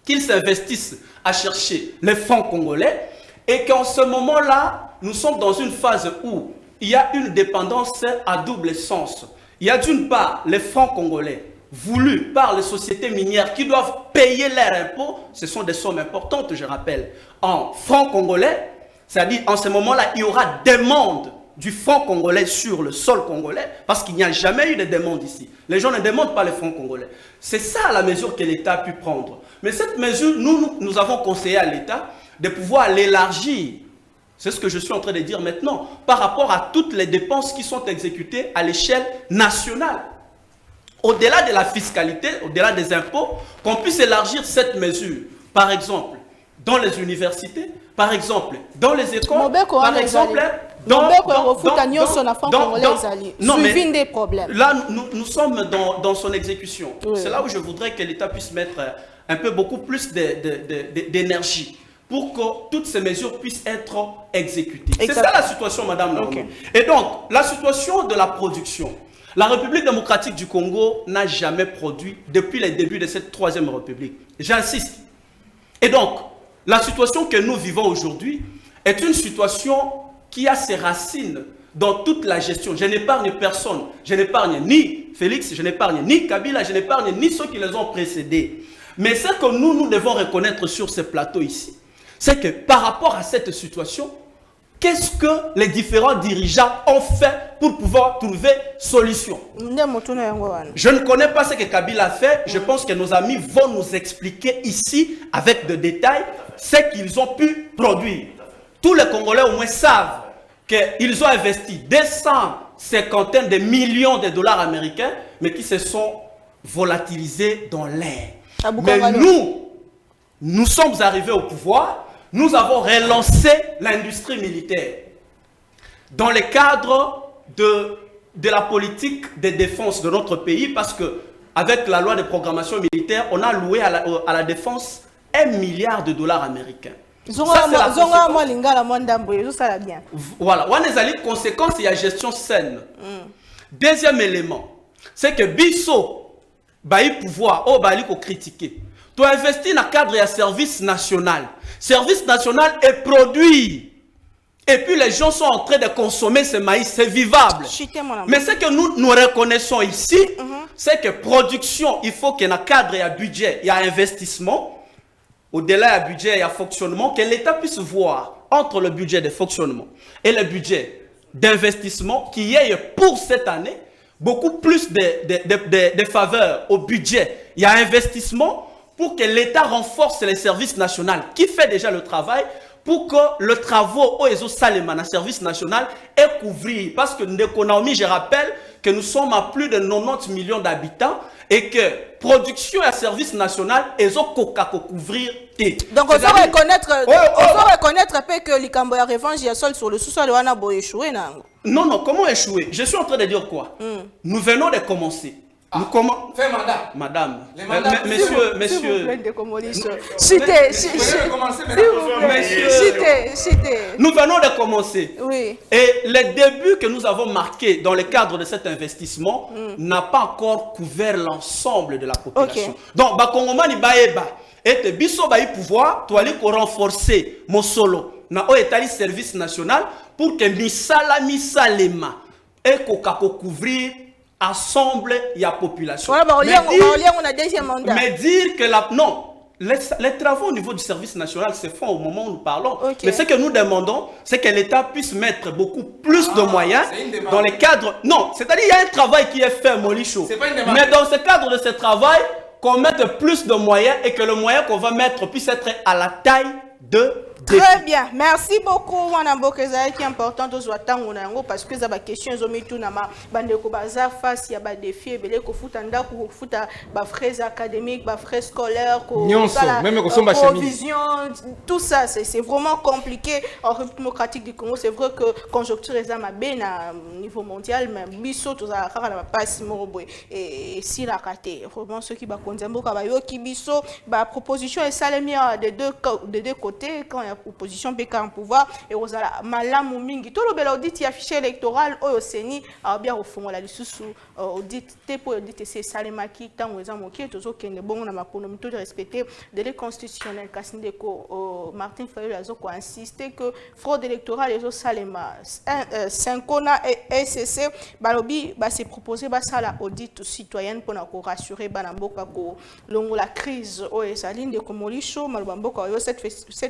qu'ils s'investissent à chercher les francs congolais, et qu'en ce moment-là, nous sommes dans une phase où il y a une dépendance à double sens. Il y a d'une part les francs congolais voulus par les sociétés minières qui doivent payer leurs impôts. Ce sont des sommes importantes, je rappelle, en francs congolais. C'est-à-dire, en ce moment-là, il y aura demande du franc congolais sur le sol congolais parce qu'il n'y a jamais eu de demande ici. Les gens ne demandent pas les francs congolais. C'est ça la mesure que l'État a pu prendre. Mais cette mesure, nous avons conseillé à l'État de pouvoir l'élargir C'est ce que je suis en train de dire maintenant, par rapport à toutes les dépenses qui sont exécutées à l'échelle nationale. Au-delà de la fiscalité, au-delà des impôts, qu'on puisse élargir cette mesure. Par exemple, dans les universités, par exemple, dans les écoles, par exemple, des problèmes. Là, nous sommes dans son exécution. Oui. C'est là où je voudrais que l'État puisse mettre un peu beaucoup plus d'énergie pour que toutes ces mesures puissent être exécutées. C'est ça la situation, Madame Naomi. Et donc, la situation de la production. La République démocratique du Congo n'a jamais produit depuis les débuts de cette troisième République. J'insiste. Et donc, la situation que nous vivons aujourd'hui est une situation qui a ses racines dans toute la gestion. Je n'épargne personne. Je n'épargne ni Félix, je n'épargne ni Kabila, je n'épargne ni ceux qui les ont précédés. Mais ce que nous devons reconnaître sur ce plateau ici, c'est que par rapport à cette situation, qu'est-ce que les différents dirigeants ont fait pour pouvoir trouver solution? Je ne connais pas ce que Kabila a fait. Je pense que nos amis vont nous expliquer ici, avec de détails, ce qu'ils ont pu produire. Tous les Congolais au moins savent qu'ils ont investi des cinquantaines de millions de dollars américains, mais qui se sont volatilisés dans l'air. Mais nous sommes arrivés au pouvoir. Nous avons relancé l'industrie militaire dans le cadre de la politique de défense de notre pays, parce que avec la loi de programmation militaire, on a alloué à la défense 1 milliard de dollars américains. Voilà, on a les conséquences et la gestion saine. Deuxième élément, c'est que Bisso va y pouvoir, critiquer. Tu as investi dans le cadre de service national. Service national est produit. Et puis les gens sont en train de consommer ce maïs, c'est vivable. Mais ce que nous reconnaissons ici, c'est que production, il faut qu'il y ait un cadre et un budget, il y a investissement. Au-delà du budget, il y a fonctionnement, que l'État puisse voir entre le budget de fonctionnement et le budget d'investissement, qu'il y ait pour cette année beaucoup plus de faveurs au budget. Il y a investissement pour que l'État renforce les services nationaux qui fait déjà le travail, pour que le travail au ESO Salema, le service national, est couvert. Parce que l'économie, je rappelle que nous sommes à plus de 90 millions d'habitants et que production et service national, ils ont couvrir. Donc, on doit reconnaître que les Camboya revanche, il y a seul sur le sous-sol, on a échoué. Non, comment échouer? Je suis en train de dire quoi? Nous venons de commencer. Fais mandat. Madame, messieurs. Nous venons de commencer. Oui. Et le début que nous avons marqué dans le cadre de cet investissement n'a pas encore couvert l'ensemble de la population. Donc, Bakongomani Baeba, et Bisso Baï pouvoir, tu allais renforcer mon solo dans le service national pour que Misalema et couvrir ensemble il y a population. Mais dire que les travaux au niveau du service national se font au moment où nous parlons. Mais ce que nous demandons, c'est que l'État puisse mettre beaucoup plus de moyens dans les cadres. Non, c'est-à-dire qu'il y a un travail qui est fait, Molicho. Mais dans ce cadre de ce travail, qu'on mette plus de moyens et que le moyen qu'on va mettre puisse être à la taille de... Très bien, merci beaucoup. Qui est important parce que la question face il y a des défis frais académiques, frais scolaires, provision, tout ça c'est vraiment compliqué en République démocratique du Congo. C'est vrai que conjoncture est à niveau mondial, mais biso tout ça pas si et si la raté vraiment ceux qui qui biso proposition et salaire de deux côtés quand il y a opposition beka en pouvoir et osala malamu mingi tout le bel audit affiché électoral au seni bien au fond la lisusu audit te pour audit c'est salemaki tango eza moki tozo kende bongo na makonomi to de respecter délai constitutionnel kasindeko Martin Fayulu azoko insister que fraude électorale ezo salema 5 et SCC balobi ba se proposer ba sala audit citoyenne pour ko rassurer banamboka ko longo la crise o esaline de Komolicho malobamboka cette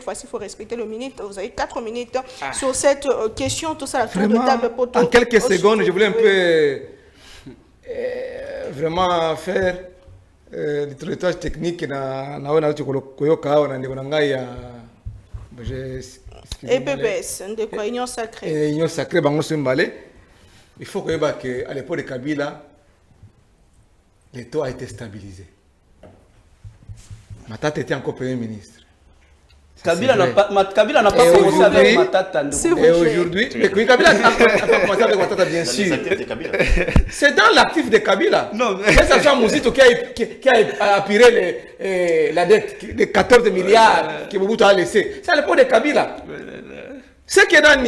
fois-ci il faut respecter le minute. Vous avez 4 minutes sur cette question. Tout ça, la tour de table. En quelques secondes, je voulais un peu vraiment faire le traitement technique. Et PPS, de quoi Union Sacrée. Union Sacrée, Bango Sembale. Il faut que à l'époque de Kabila, le taux a été stabilisé. Matata était encore Premier ministre. Kabila n'a pas commencé avec Matata. Et aujourd'hui, Kabila n'a pas commencé avec Matata, bien sûr. C'est dans l'actif de Kabila. Non, c'est Sacha Mouzito qui a appiré la dette de 14 milliards que Mobutu a laissé. C'est à l'époque de Kabila. Ce qui est dans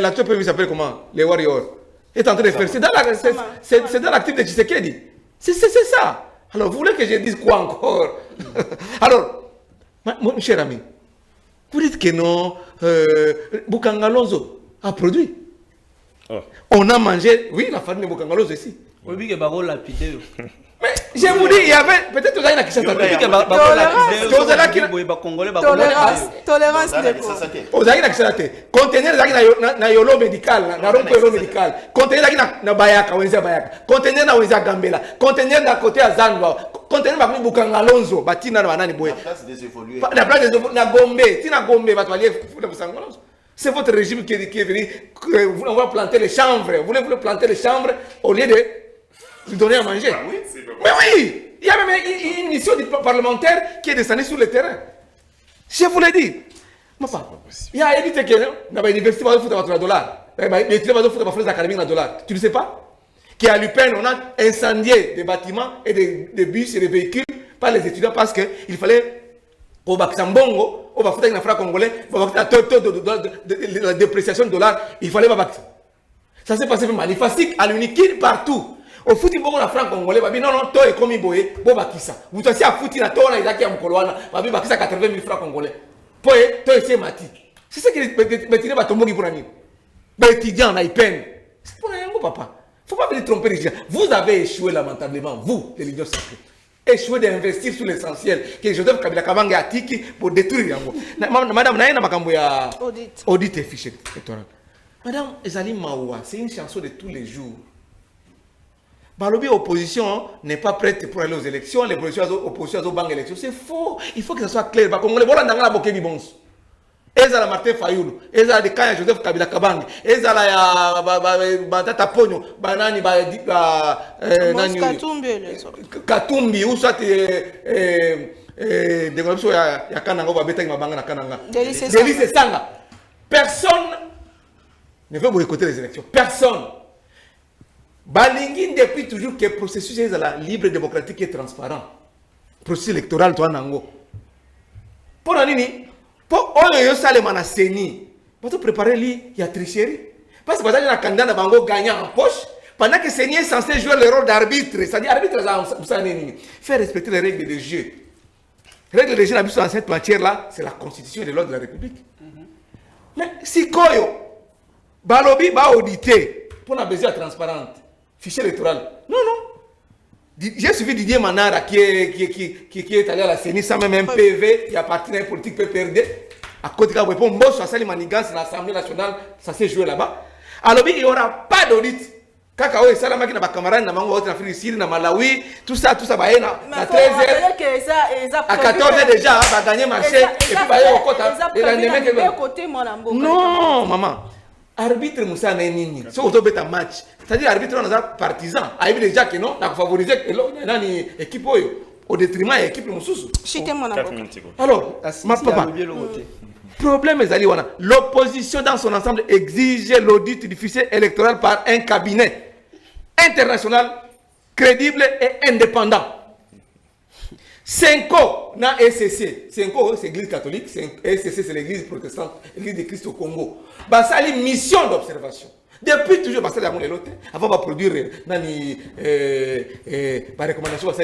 l'actuel Premier ministre s'appelle comment? Les Warriors. Est en train de faire. C'est dans l'actif de Tshisekedi. C'est ça. Alors, vous voulez que je dise quoi encore? Alors, mon cher ami, vous dites que non, Bukangalonzo a produit. Oh. On a mangé, oui, la farine de Bukangalonzo ici. Oui, que Baro lapidé. Mais je vous dis, il y avait peut-être vous avez une tolérance vous avez une conteneur na yolo médical, na rompo yolo médical, conteneur na bayaka, wenza bayaka, conteneur na wenza gambela, conteneur na côté à Zanwa, conteneur ba Bukangalonzo, batina na banani boye. La place des na Gombe, tina Gombe, ba toalier de Bukangalonzo. C'est votre régime qui est venu, on va planter les chanvres, vous voulez planter les chanvres au lieu de lui donner à manger. Ah oui, mais oui, il y a même une mission parlementaire qui est descendue sur le terrain. Je vous l'ai dit. Il y a évité que dans l'université, on va foutre un dollar. Les étudiants vont foutre des académiques un dollar. Tu ne sais pas? Qu'à l'UPEN, on a incendié des bâtiments et des bus et des véhicules par les étudiants parce qu'il fallait au Baksambongo, on va foutre un franc congolais, la dépréciation du dollar, il fallait pas Baksa. Ça s'est passé manifestique à l'unique partout. Au foot, il y a un franc congolais, non, toi, et comme il boye, bon, bakisa. Vous avez à foot, il y a un Iraki à Mukoloana, babi bakisa 80 000 francs congolais. Toi, c'est mati. C'est ça qui est tiré par ton pour ami. Étudiant, on a peine. C'est pour un papa. Il ne faut pas venir tromper les gens. Vous avez échoué lamentablement, vous, les l'Union Sacrée. Échoué d'investir sur l'essentiel, que Joseph Kabila Kabanga a tiki pour détruire. Madame, Naïna Makamboya, audit et fichier électoral. Madame Ezali Maoua, c'est une chanson de tous les jours. Balobi opposition n'est pas prête pour aller aux élections, les oppositions aux banques élections. C'est faux. Il faut que ça soit clair. Congolais, voilà dans la bokebi bons. Ezala Martin Fayoulou, ezala de Kaya Joseph Kabila Kabang, ezala ya Batata Ponyo, banani Katumbi ou soit de comme ça ya Kananga va beta mabanga na Kananga. Délice Sanga. Personne ne veut boycotter les élections. Personne. Balingi depuis toujours que le processus est libre, démocratique et transparent. Processus électoral, toi, Nango. Pour Nanini, pour Oyo Salemana Seni, pour préparer lui, il y a tricherie. Parce que vous avez un candidat Bango gagnant en poche, pendant que Seni est censé jouer le rôle d'arbitre. C'est-à-dire, arbitre, faire respecter les règles de jeu. Les règles de jeu dans cette matière-là, c'est la constitution et l'ordre de la République. Mais si Koyo, Balobi va auditer pour la besoin transparente. Fichier électoral. Non, non. J'ai suivi Didier Manara qui est allé à la CENI sans même un PV, il appartient à une politique PPRD. À côté de la Bosso, à Sali Manigance, l'Assemblée nationale, ça s'est joué là-bas. Alors, il n'y aura pas d'audit. Kakao et Salama qui n'a pas camarade, n'a pas en Afrique du Sud, dans Malawi, tout ça, à 13h. À 14h déjà, on va gagner marché. Et puis, il va au non, maman. Arbitre Moussa Nenini, c'est un match. C'est-à-dire arbitre on a partisan. A vu déjà que non, on a favorisé l'équipe au détriment de l'équipe Moussous. Alors, ma papa, problème est allé l'opposition dans son ensemble exige l'audit du fichier électoral par un cabinet international, crédible et indépendant. Cinco na SCC. Cinco c'est l'église catholique, SCC c'est l'église protestante, l'église de Christ au Congo. Ça a une mission d'observation. Depuis toujours, ça a une avant de produire une recommandation. Ça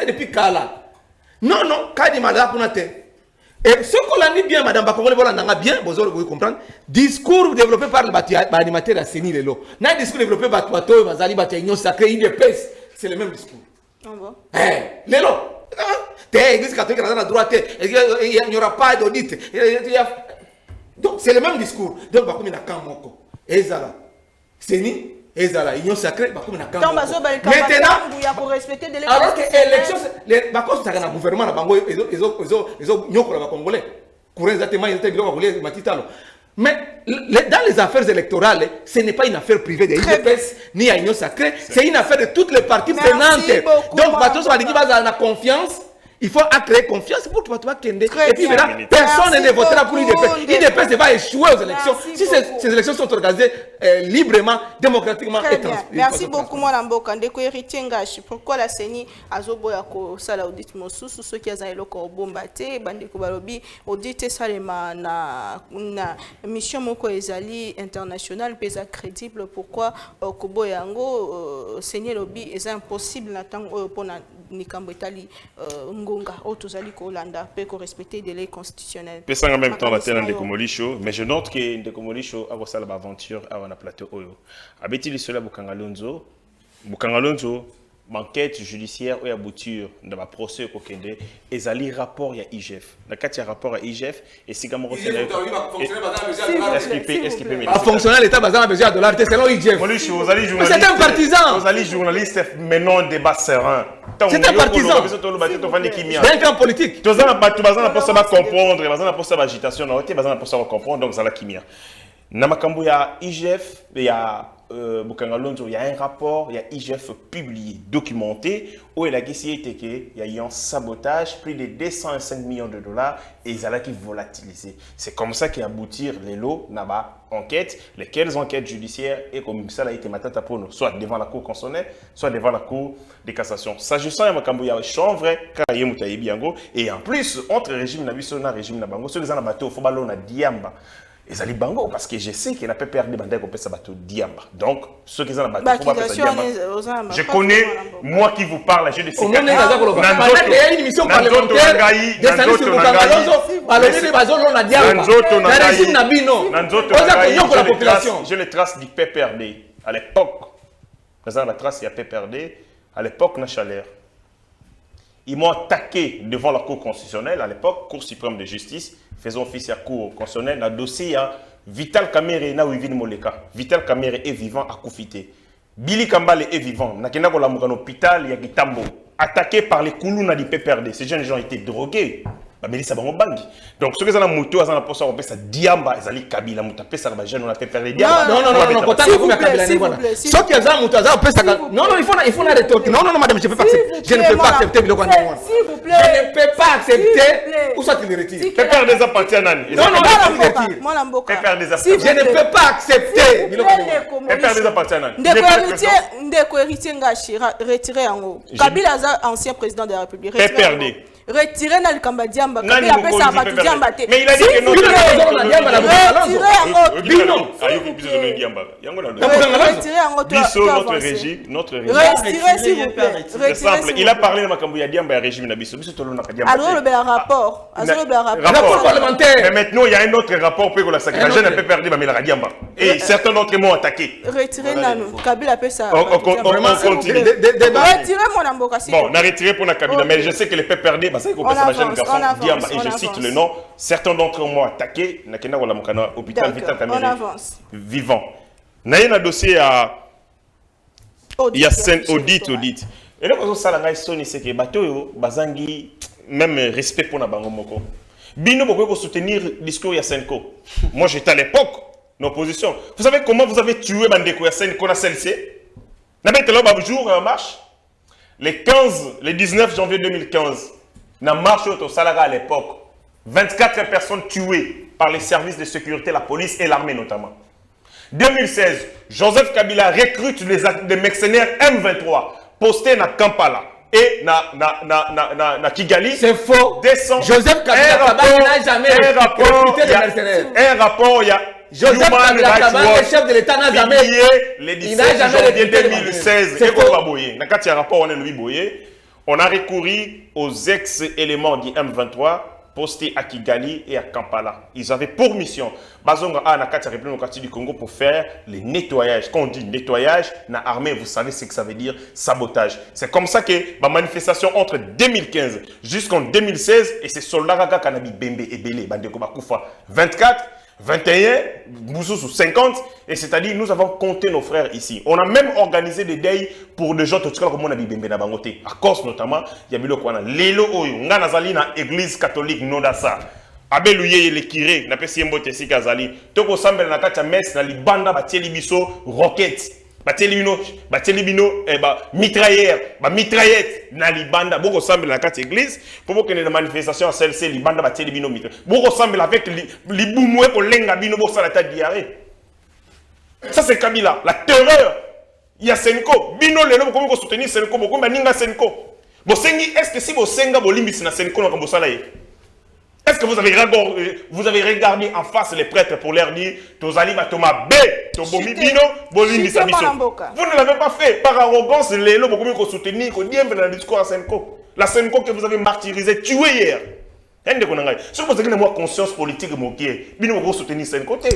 depuis Kala. Non, non, Kadi Mada pour notre. Et ce qu'on a dit bien, Madame Bakongole, voilà, bien, vous comprendre. Discours développé par l'animateur à Séni Lelo. N'a discours développé par Toato, Mazali, Bataillon Sacré, il épaisse. C'est le même discours. Lelo. L'église catholique est à la droite, il n'y aura pas d'audit. Donc c'est le même discours. Donc, il y a Kamoko. Ezala. Séni, Ezala. Union sacrée, il y a Kamoko. Maintenant, alors que l'élection, c'est un gouvernement, ils ont Congolais. Mais dans les affaires électorales, ce n'est pas une affaire privée de l'IDPS ni à Union Sacrée, c'est une affaire de toutes les parties prenantes. Donc, la confiance. Il faut créer confiance pour toi Kende. Et puis maintenant, personne ne votera pour l'IDPS. L'IDPS va échouer aux élections. Si ces élections sont organisées librement, démocratiquement et transparemment. Merci beaucoup, Mwana Mboka. Ndeko héritier Ngashi. Pourquoi la CENI azoboya ko sala audit mosusu ceux qui ont eloko bombate bandeko balobi audit salema na mission moko ezali internationale pesa crédible pourquoi koboya ngo CENI lobby est impossible na tango pona nikambo etali ngonga otozali ko landa pe ko respecter des délais constitutionnels. Pesa en même temps la télé Ndeko Molisho, mais je note que Ndeko Molisho a reçu l'aventure avant la plateau oyo. Abeti li cela Bukangalonzo enquête judiciaire ou aboutir dans la procès kokende ezali rapport ya IGF. Na kati ya rapport ya IGF et si gamoro c'est est-ce qu'il peut me fonctionnaire l'état bazar besoin de $, selon IGF. Molisho, vous allez journaliste. C'est un partisan. Vous allez journaliste menant débat serein. C'est un partisan. C'est un camp politique. Tous en pas comprendre, bazana pour ça agitation, na bazana pour ça comprendre donc ça la kimia. Na makambo ya IGF, ya Bukangalonzo, il y a un rapport, il y a IGF publié, documenté, où il a été qu'il y a eu un sabotage, plus de 205 millions de dollars, et ils allaient volatiliser. C'est comme ça qu'aboutir les lots, là-bas, enquêtes, lesquelles enquêtes judiciaires, et comme ça a été matata pour nous, soit devant la Cour constitutionnelle, soit devant la Cour de cassation. S'agissant de Makambouya, chanvre, et en plus, entre régime Nabiso et régime Nabango, ceux qui ont bateau, il faut ballon à Diamba. Et ça les bango parce que je sais qu'il n'a pas perdu bandé qu'on peut se battre diamba. Donc ceux qui ont la bateau faut pas diamba. Je connais moi qui vous parle, je le sais. Il y a une émission parlementaire de Salis Bukangalonzo, je les traces du PPRD. À l'époque, la trace il y a PPRD, à l'époque na chaleur. Ils m'ont attaqué devant la Cour constitutionnelle, à l'époque, Cour suprême de justice, faisant office à Cour constitutionnelle, dans le dossier à Vital Kamere na Wivin Moleka. Vital Kamere est vivant à Koufité. Billy Kambale est vivant. Nakena ko la moukan hôpital, ya Gitambo. Attaqué par les Koulouna du PPRD. Ces jeunes gens étaient drogués. Donc, ceux qui ont la moto, ils ont la poste à ça diamba, ils ont Kabila, ils ont ça jeune, on a fait perdre diamba. Non, ceux qui ont la moto, ils ont non, il faut la rétorquer. Non, madame, je ne peux pas accepter. Je ne peux pas accepter. Je ne peux pas accepter. Où ça tu le retires? PPRD appartient à Nani. Non, PPRD je ne peux pas accepter. PPRD appartient à Nani. Ndeko héritier Ngashi, retiré en haut. Kabila, ancien président de la République. PPRD. Retirez dans le Kamba Diamba. Mais il a dit que non. Notre régime. Retirez s'il vous plaît. C'est simple. Il a parlé de Makambouya Diamba régime Nabiso. Alors le rapport. Rapport parlementaire. Mais maintenant il y a un autre rapport pour la secrétaire n'a pas perdu Mamela Diamba. Et certains d'entre m'ont attaqué. Retirez Nano. Kabila appelle ça. On continue. Retirez mon Amboka. Bon, on a retiré pour la Kabila, mais je sais que les peuples perdus. Et je cite le nom, certains d'entre eux m'ont attaqué, hôpital Vital Kamere vivant. Il y a un dossier à audit. Et là, c'est que bateau bazangi même respect pour na bango moko. Bino pour soutenir le discours ya Senko. Moi j'étais à l'époque en opposition. Vous savez comment vous avez tué Bandeko ya Senko na CLC? N'avez-vous pas un jour en marche? Le 19 janvier 2015. Dans la marche au Salaga à l'époque, 24 personnes tuées par les services de sécurité, la police et l'armée notamment. 2016, Joseph Kabila recrute des mercenaires M23 postés dans Kampala et na Kigali. C'est faux. Joseph Kabila n'a jamais recruté des mercenaires. Un rapport, il y a Joseph Kabila, le chef de l'État, n'a jamais le 17 janvier 2016. Et quoi Boye? Dans le rapport, on est le Boye. On a recouru aux ex-éléments du M23 postés à Kigali et à Kampala. Ils avaient pour mission, Bazonga a na kati République du Congo pour faire le nettoyage. Quand on dit nettoyage, na armée, vous savez ce que ça veut dire, sabotage. C'est comme ça que ma manifestation entre 2015 jusqu'en 2016 et ces soldats qui ont Bembe et Belé, Bandeko Bakoufa 24. 21, Boussous 50, et c'est-à-dire nous avons compté nos frères ici. On a même organisé des deuils pour des gens comme on a dit Bembe na Bangote. À Corse notamment, il y a eu le Kwana. Lelo Oyo, Nganazali na église catholique Nodasa. abeluye le kiré na pesi mbote sika zali toko sambela na kati ya messe na libanda batieli biso roquette batieli bino mitrailleur mitraillette na libanda boko sambela na kati église pour que na manifestation celle-ci libanda batieli bino mitraillette boko sambela avec libumwe ko lenga bino bo sala ta diarrhée. Ça c'est Kabila, la terreur. Il y a Senko, bino lelo boko ko soutenir Senko boko ninga Senko. Bosengi, est-ce que si bosenga bolimbisi na Senko na kambosala ye? Est-ce que vous avez regardé en face les prêtres pour leur dire Tozali Batoma B, Tobomi Bino, Bolindi Sabiso? Vous ne l'avez pas fait par arrogance, les lots, beaucoup soutenir, qu'on dit dans le discours à Senko. La Senko que vous avez martyrisé, tué hier. Si vous avez une conscience politique, vous avez soutenir Senko. Faut que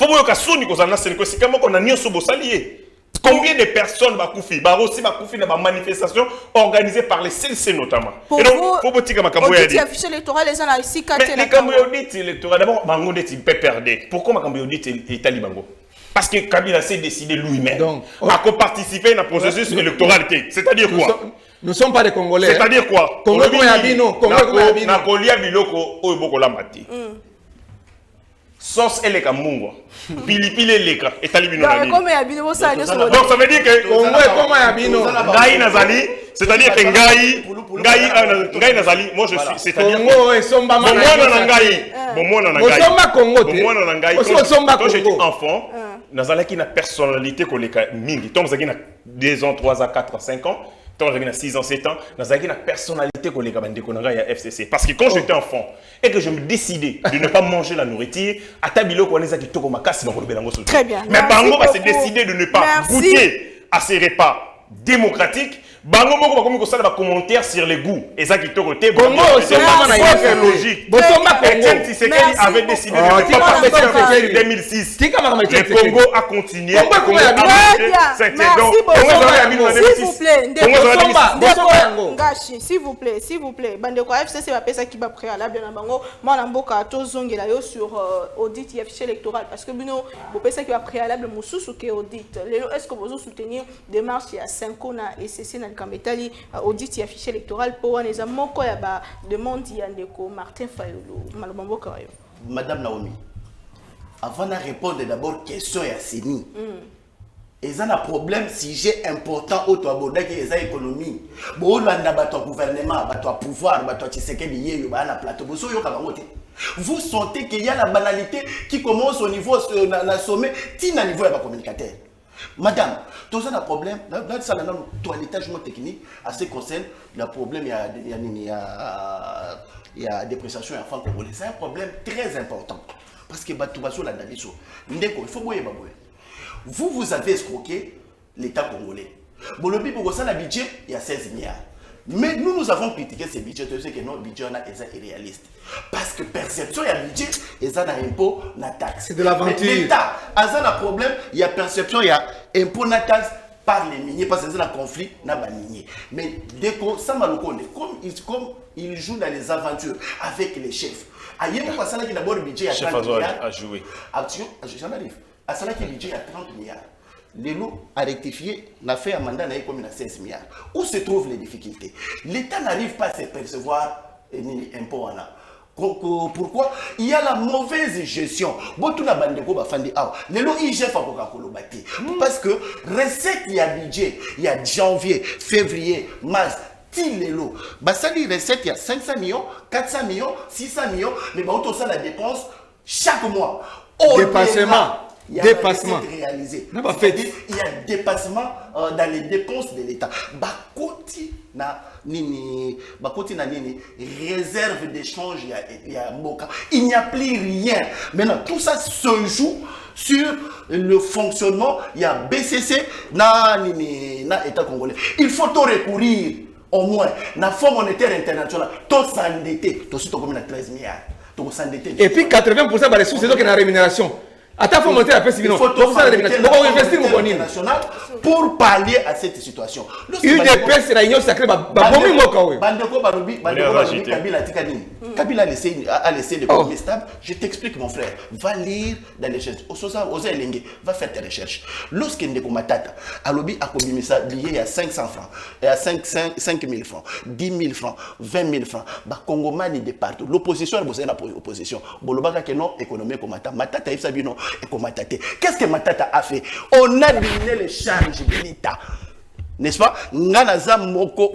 vous soyez que Senko, c'est comme on a mis sur vos alliés. Combien de personnes va couper? Aussi va couper dans la manifestation organisée par les CLC notamment. Et donc, faut que Makamboya affiché l'électoral les gens ici mais les Camboyodit électoral d'abord Bango dit il peut perdre. Pourquoi Makamboyodit est Talibango? Parce que Kabila s'est décidé lui-même à participer dans le processus électoral. C'est-à-dire quoi? Nous ne sommes pas des Congolais. C'est-à-dire quoi? Congo comme Yabino, Congo comme Yabino. Na kolia biloko oyo bokola mati. Sauce eleka mungo. Pilipili eleka etali bino na nini. Donc ça veut dire que Congo est comme Yabino. Ngai nazali, c'est-à-dire que ngai nazali, moi je suis, c'est-à-dire Congo et Somba Ngai. Somba Congo. Quand j'étais enfant, nazalaki na personnalité koleka mingi. Donc zaki na 2 ans, 3 ans, 4 ans, 5 ans. Quand j'avais 6 ans, 7 ans, j'avais une personnalité qu'on a FCC. Parce que quand j'étais enfant et que je me décidais de ne pas manger la nourriture, à Tabilo, on est à très bien. Mais Bango va se décider de ne pas goûter à ces repas démocratiques. Bango va commentaire sur les goûts. Et ça qui te côté, c'est logique. Etienne Tshisekedi avait décidé de ne pas participer en 2006. Le Congo a continué. S'il vous plaît. Bandeko FCC va payer qui va préalable na bango. Moi na mboka tozongela yo sur audit et fichier électoral parce que bino bo payer qui va préalable mususu ke audit. Est-ce que vous soutenir démarche ya 5 ans na SCC na Kambetali audit et fichier électoral pour les amoko ya ba demande ya ndeko Martin Fayulu malombo kayo. Madame Naomi, avant de répondre d'abord question ya Seni. Et ça a un problème si j'ai important au toi aborder que les économies. Bon landa bato gouvernement, bato pouvoir, bato Tshisekedi yé ba na plateau. Vous sentez qu'il y a la banalité qui commence au niveau na sommet, tina niveau ya ba communicateur. Madame, tout ça un problème, là ça là toilettage technique à ce qui concerne le problème il y a dépréciation enfants congolais. C'est un problème très important parce que bato baso la dabiso. Ndeko, il faut boyer baboyer. Vous avez escroqué l'État congolais. Bon, le budget, il y a 16 milliards. Mais nous avons critiqué ces budgets, tu sais que notre budget est irréaliste. Parce que perception, il y a budget, et ça, il y a impôt, il y a taxe. C'est de l'aventure. L'État, il y a un problème, il y a perception, il y a impôt, il y a taxe par les miniers, parce que c'est un conflit, il y a des miniers. Mais dès que ça m'a comme il joue dans les aventures avec les chefs. Ailleurs, il y a d'abord le budget, il y a 30 milliards. à jouer. Action, j'en arrive. À cela qui est budget à 30 milliards. L'élo a rectifié, n'a fait un mandat comme 16 milliards. Où se trouvent les difficultés? L'État n'arrive pas à se percevoir impôt. Pourquoi? Il y a la mauvaise gestion. L'élo IGF a kolobati. Parce que recette, il y a budget, il y a janvier, février, mars. L'élo. Ça dit recette, il y a 500 millions, 400 millions, 600 millions, mais ça la dépense chaque mois. Dépassement. Il y a dépassement réalisé. Il y a dépassement dans les dépenses de l'État. Bakoti na nini réserve d'échange il y a Moka. Il n'y a plus rien. Maintenant tout ça se joue sur le fonctionnement. Il y a BCC na État congolais. Il faut tout recourir au moins na Fonds monétaire international. Tout s'endetter. Tout suite comme 13 milliards. Et puis 80% des ressources c'est donc la rémunération. Attends, faut monter la paix civile. Il faut investir international pour pallier à cette situation. UDPS c'est la union sacrée babomi moka we. Bandeko barobi Kabila tika nini? Kabila a laissé l'économie stable. Je t'explique mon frère, va lire dans les recherches. Osa elenge, va faire tes recherches. Lorsque Ndeko Matata alobi akobimisa lié à 500 francs et à 5 000 francs, 10 000 francs, 20 000 francs, ba Congomani de partout. L'opposition est bossée la opposition. Bolobaka que non économie comme Matata ifsa bino et comme Matata. Qu'est-ce que Matata a fait? On a diminué les charges de l'État. N'est-ce pas? Nganaza moko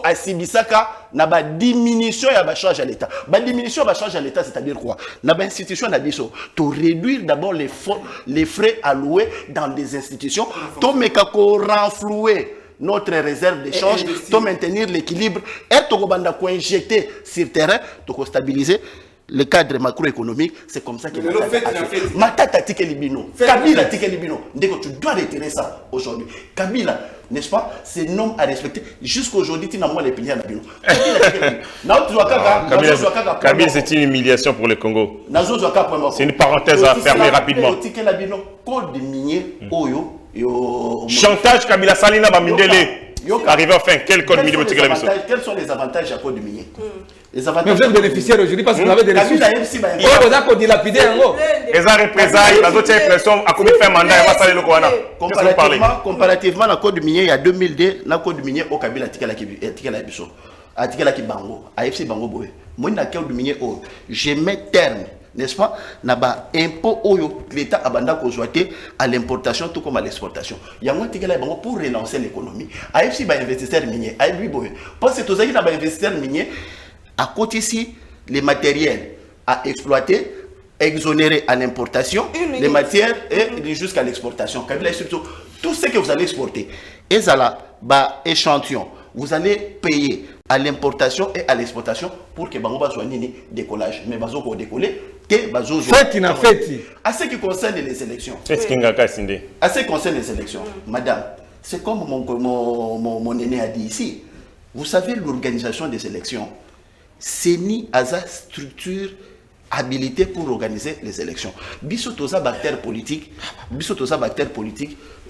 asibisaka na ba diminution ya ba charge à l'État. Ba diminution ba charge à l'État, c'est-à-dire quoi? Na ba institution na biso to réduire d'abord les frais alloués dans des institutions, to meka ko renflouer notre réserve d'échange, to maintenir l'équilibre et to banda ko injecter sur terrain, to stabiliser le cadre macroéconomique. C'est comme ça que Matata tike libino. Kabila tike libino. Ndeko, tu dois retirer ça aujourd'hui. Kabila, n'est-ce pas? C'est un homme à respecter. Jusqu'aujourd'hui, tu n'as pas les piliers à libino. Kabila, c'est une humiliation pour le Congo. C'est une parenthèse à fermer rapidement. Code minier, Oyo. Chantage Kabila Salina Bamindele. Arrivé enfin, quel code minier? Quels sont les avantages à code minier? Mais vous êtes bénéficiaire aujourd'hui parce que vous avez des ressources. Oh, vous avez dilapidé en gros. Les représailles, les autres impressions, à combien de mandat et va saler le Kouana? Comparativement à la code minier, il y a 2002, la code minier au Kabila Tikala Biso, à Tikala Bango, à FC Bango Boé. Moi, dans le code minier, je mets terme, n'est-ce pas, n'a impôt l'État abanda conjointé à l'importation tout comme à l'exportation. Il y a moins Tikala Bango pour relancer l'économie. À FC investisseur minier, à lui Boé. Parce que tous les investisseurs miniers, à côté ici, les matériels à exploiter, exonérés à l'importation, les matières et jusqu'à l'exportation. Tout ce que vous allez exporter, et ça échantillon, vous allez payer à l'importation et à l'exportation pour que Bango soit décollage. Mais Bazo pour décoller, à ce qui concerne les élections. À ce qui concerne les élections, madame, c'est comme mon aîné a dit ici. Vous savez, l'organisation des élections, c'est ni à sa structure habilité pour organiser les élections. Bissotosa bactère politique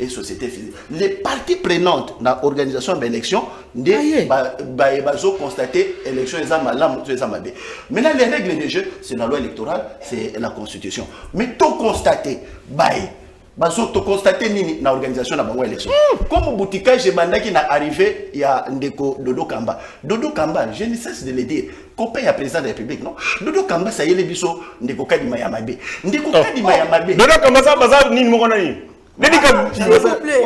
et société physique. Les parties prenantes dans l'organisation de l'élection, ils ont constaté l'élection est malam, maintenant les règles du jeu, c'est la loi électorale, c'est la constitution. Mais tout constaté, tu constates nini na organisation na bango élection. Comme Boutika Jebanda qui n'a arrivé, il y a Ndeko Dodo Kamba. Dodo Kamba, je ne cesse de le dire. Copain à président de la République, non? Dodo Kamba, ça y est, les biso, Ndeko Kadima Yamabe. Ndeko Kadima Yamabe. Dodo Kamba, ça, bazar, ni mokona ni. S'il vous plaît.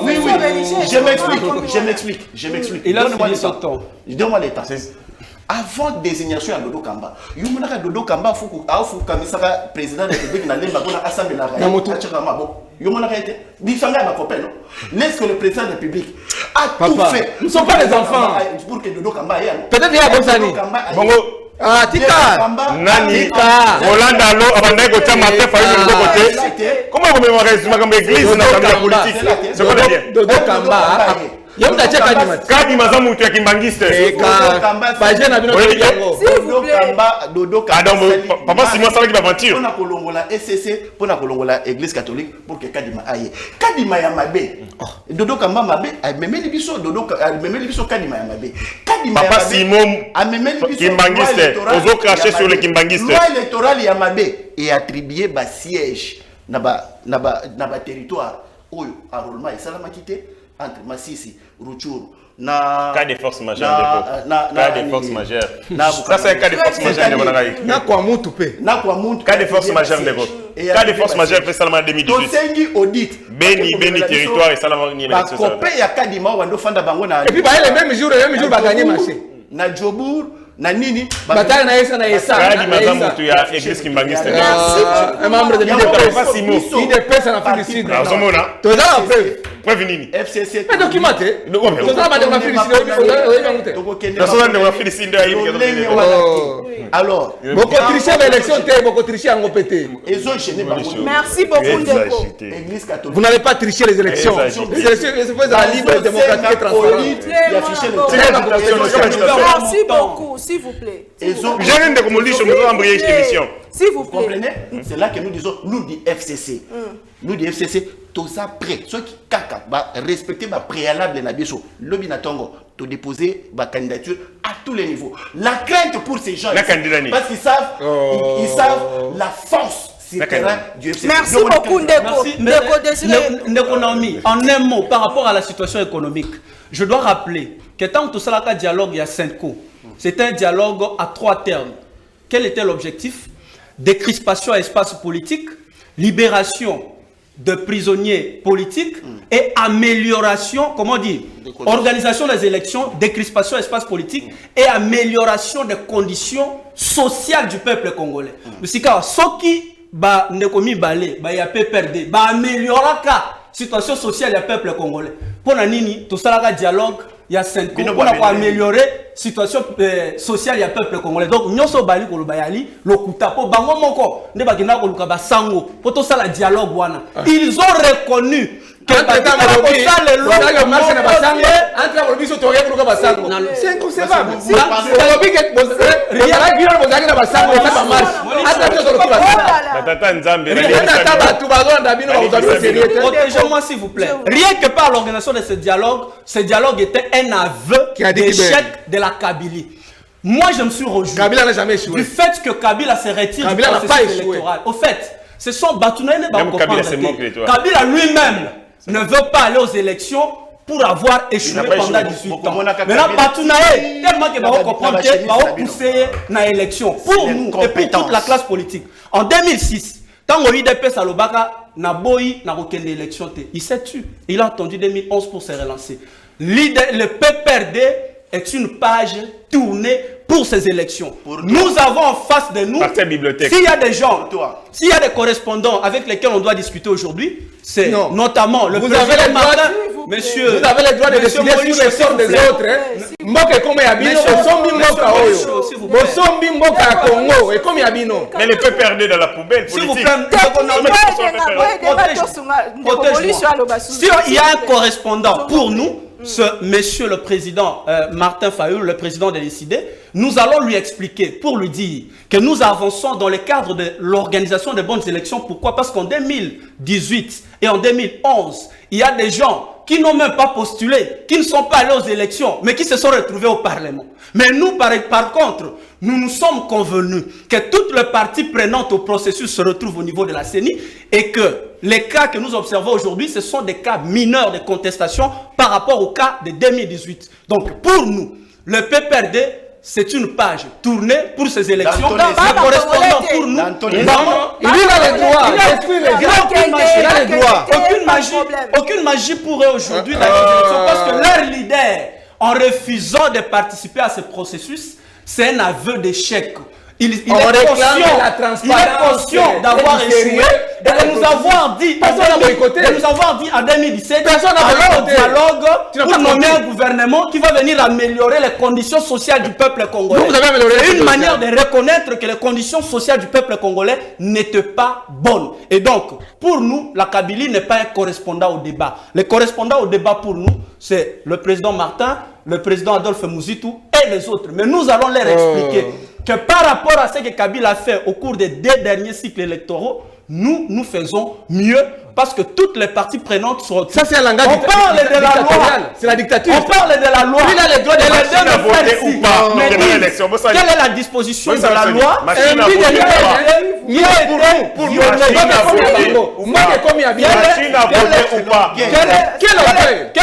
Oui, je m'explique. Il a fini son temps. Donne-moi les temps. Avant désignation à Dodo Kamba, Yumuna Dodo Kamba, Foukou Kamisaka, président de la République, n'a pas assemblée la Yumuna été. Bifanga ma copain, non? Laisse que le président de la République a tout fait. Nous ne sommes pas des enfants. Pour que Dodo Kamba aille. Peut-être qu'il y a Bonsani. Bongo. Ah, Tika. Nani. Hollande allo, avant de faire matin, failli de côté. Comment vous me résumez comme église dans la politique? C'est quoi le lien? Dodo Kamba. Kadima za mutu ya kimbangiste. Dodo Kamba. Papa Simon ça qui va mentir. Pour na kolongola SCC, pour na kolongola église catholique pour que Kadima aille. Kadima ya mabe. Dodo Kamba mabe, même les biso Dodo même les biso Kadima ya mabe. Kadima Papa Simon kimbangiste. Ozo cracher sur les kimbangiste. Loi électorale ya mabe et attribuer ba siège na ba territoire oyo arrondissement et Salamakité entre Massissi, Rutshuru, cas de force majeure. Cas de force majeure. Ça c'est un cas de force majeure. Cas de force majeure. Cas de force majeure fait seulement 2018. Béni territoire et seulement ni élection. Et puis le même jour va gagner marché. Na Djobour na nini bataille na esa na esa Kadi mazamu tu ya église kimbangiste. Un membre de l'IDPS. IDPS en Afrique du Sud. Azomona. Toza la preuve. Preuve nini? FCC. Mais documenté. Toza ba de l'Afrique du Sud. Toza de l'Afrique du Sud alors, beaucoup tricher l'élection, beaucoup tricher en pété. Merci beaucoup Ndeko. Église catholique. Vous n'avez pas triché les élections. Les élections se font dans la libre démocratique et transparente. Merci beaucoup, s'il vous plaît. J'ai rien de comme on dit sur notre embrayage d'émission. S'il vous Vous plaît. comprenez? C'est là que nous disons, nous du FCC. Nous du FCC, tout ça prêt. Ceux qui kaka, respecter ma préalable na biso, lobby na tongo, to déposer ma candidature à tous les niveaux. La crainte pour ces gens, parce qu'ils savent, ils savent la force sur le terrain du FCC. Merci beaucoup, Ndeko. Ndeko Naomi, en un mot, par rapport à la situation économique, je dois rappeler que tant que ça, le dialogue, il y a 5 coups. C'était un dialogue à 3 termes. Quel était l'objectif? Décrispation à espace politique, libération de prisonniers politiques et amélioration, comment dire, organisation des élections, décrispation à espace politique et amélioration des conditions sociales du peuple congolais. C'est car ce qui ne commis balé, il y a PPRD, améliorer la situation sociale du peuple congolais. Pour Nanini, tout ça, le dialogue, il y a 5 ans pour améliorer la situation sociale du peuple congolais. Donc, nous sommes allés pour le Bayali, le Koutapo, Bango Moko, nous sommes allés pour le Sango, pour tout ça, le dialogue. Ils ont reconnu que le protégez-moi s'il vous plaît. Rien que par l'organisation de ce dialogue était un aveu d'échec de la Kabylie. Moi, je me suis rejoint du fait que Kabila se retire du processus électoral. Au fait, ce sont Batounaïne Kabila lui-même ne veut pas aller aux élections pour avoir échoué pendant 18 ans. Maintenant, Batounaï, tellement que va comprendre qu'il va pousser dans l'élection. Pour nous et pour toute la classe politique. En 2006, quand on UDP Salobaka n'a boyi n'a aucune élection, il s'est tué. Il a attendu 2011 pour se relancer. Le PPRD est une page tournée pour ces élections. Nous avons en face de nous, s'il y a des gens, s'il y a des correspondants avec lesquels on doit discuter aujourd'hui, c'est notamment le président Martin. Monsieur, vous avez le droit de décider sur le sort des autres. Mboka comme Yabino, Bosombi Mboka Oyo, Bosombi Mboka Congo, et comme Yabino. Mais les PPRD dans la poubelle politique. S'il il y a un correspondant pour nous, ce monsieur le président Martin Fayoul, le président de l'ICD, nous allons lui expliquer pour lui dire que nous avançons dans le cadre de l'organisation des bonnes élections. Pourquoi? Parce qu'en 2018 et en 2011, il y a des gens qui n'ont même pas postulé, qui ne sont pas allés aux élections, mais qui se sont retrouvés au Parlement. Mais nous, par contre, nous nous sommes convenus que toutes les parties prenantes au processus se retrouvent au niveau de la CENI et que les cas que nous observons aujourd'hui, ce sont des cas mineurs de contestation par rapport au cas de 2018. Donc, pour nous, le PPRD, c'est une page tournée pour ces élections. Le correspondant pour nous, il a le droit. Aucune magie pour eux aujourd'hui dans les élections parce que leur leader, en refusant de participer à ce processus, c'est un aveu d'échec. Il est conscient d'avoir échoué et de nous avoir dit en 2017 alors au dialogue pour nommer un gouvernement qui va venir améliorer les conditions sociales du peuple congolais. C'est une manière de reconnaître que les conditions sociales du peuple congolais n'étaient pas bonnes. Et donc, pour nous, la Kabylie n'est pas un correspondant au débat. Le correspondant au débat pour nous, c'est le président Martin, le président Adolphe Mouzitou et les autres. Mais nous allons leur expliquer que par rapport à ce que Kabila a fait au cours des 2 derniers cycles électoraux, nous faisons mieux parce que toutes les parties prenantes sont... Ça, c'est un langage dictatorial. C'est la dictature. On parle de la loi. Il a le droit de voter ou pas. Quelle est la disposition de la loi? Quelle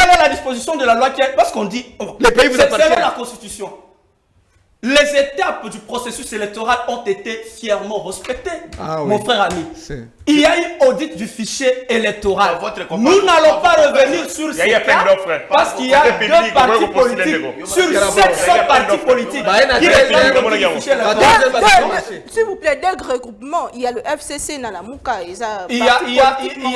est la disposition de la loi? Parce qu'on dit, le pays vous appartient. C'est la Constitution. Les étapes du processus électoral ont été fièrement respectées, mon frère ami. Il y a eu audit du fichier électoral. Nous n'allons pas revenir sur ces cas parce qu'il y a 2 partis politiques sur 700 partis politiques qui réclament le fichier électoral. S'il vous plaît, des regroupements. Il y a le FCC, Nanamuka. Il y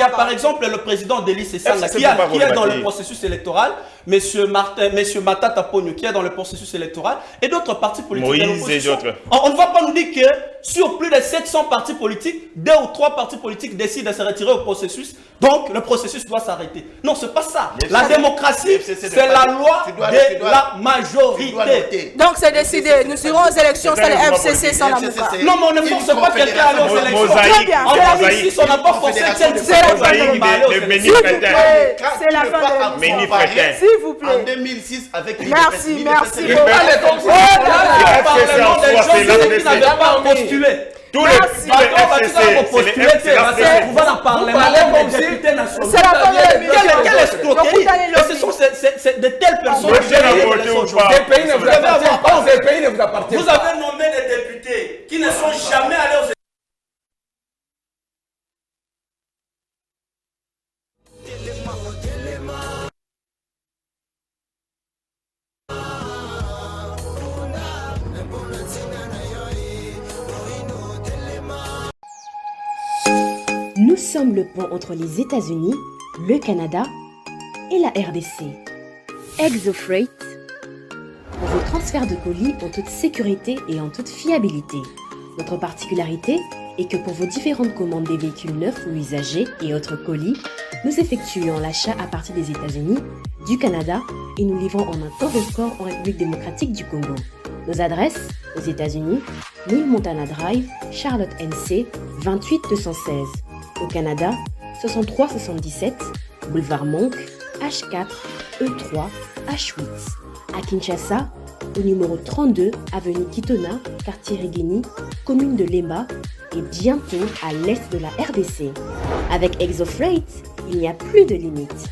a par exemple le président Delis Essanga qui est dans le processus électoral. Monsieur Matata Pogno qui est dans le processus électoral et d'autres partis politiques. Moïse et d'autres. On ne va pas nous dire que sur plus de 700 partis politiques, 2 ou 3 partis politique décide de se retirer au processus, donc le processus doit s'arrêter. Non, c'est pas ça. La démocratie, c'est la loi de la majorité. Donc c'est décidé, nous irons aux élections sans le FCC, sans la MOUCA. Non, mais on ne force pas quelqu'un à aller aux élections. Très bien, En 2006, on n'a pas forcé quelqu'un c'est la fin de l'émission. C'est la fin de l'émission. S'il vous plaît. En 2006, avec Merci, merci. Des gens qui n'avaient pas postulé. Tous les FCC, C'est la fin de quelle escroquerie. Ce sont de telles personnes qui vous avez nommé des députés qui ne sont jamais allés aux Nous sommes le pont entre les États-Unis, le Canada et la RDC. ExoFreight, pour vos transferts de colis en toute sécurité et en toute fiabilité. Notre particularité est que pour vos différentes commandes des véhicules neufs ou usagés et autres colis, nous effectuons l'achat à partir des États-Unis, du Canada et nous livrons en un temps record en République démocratique du Congo. Nos adresses aux États-Unis, 1000 Montana Drive, Charlotte NC, 28216. Au Canada, 6377, boulevard Monk, H4, E3, H8. À Kinshasa, au numéro 32, avenue Kitona, quartier Rigeni, commune de Lemba, et bientôt à l'est de la RDC. Avec ExoFreight, il n'y a plus de limites.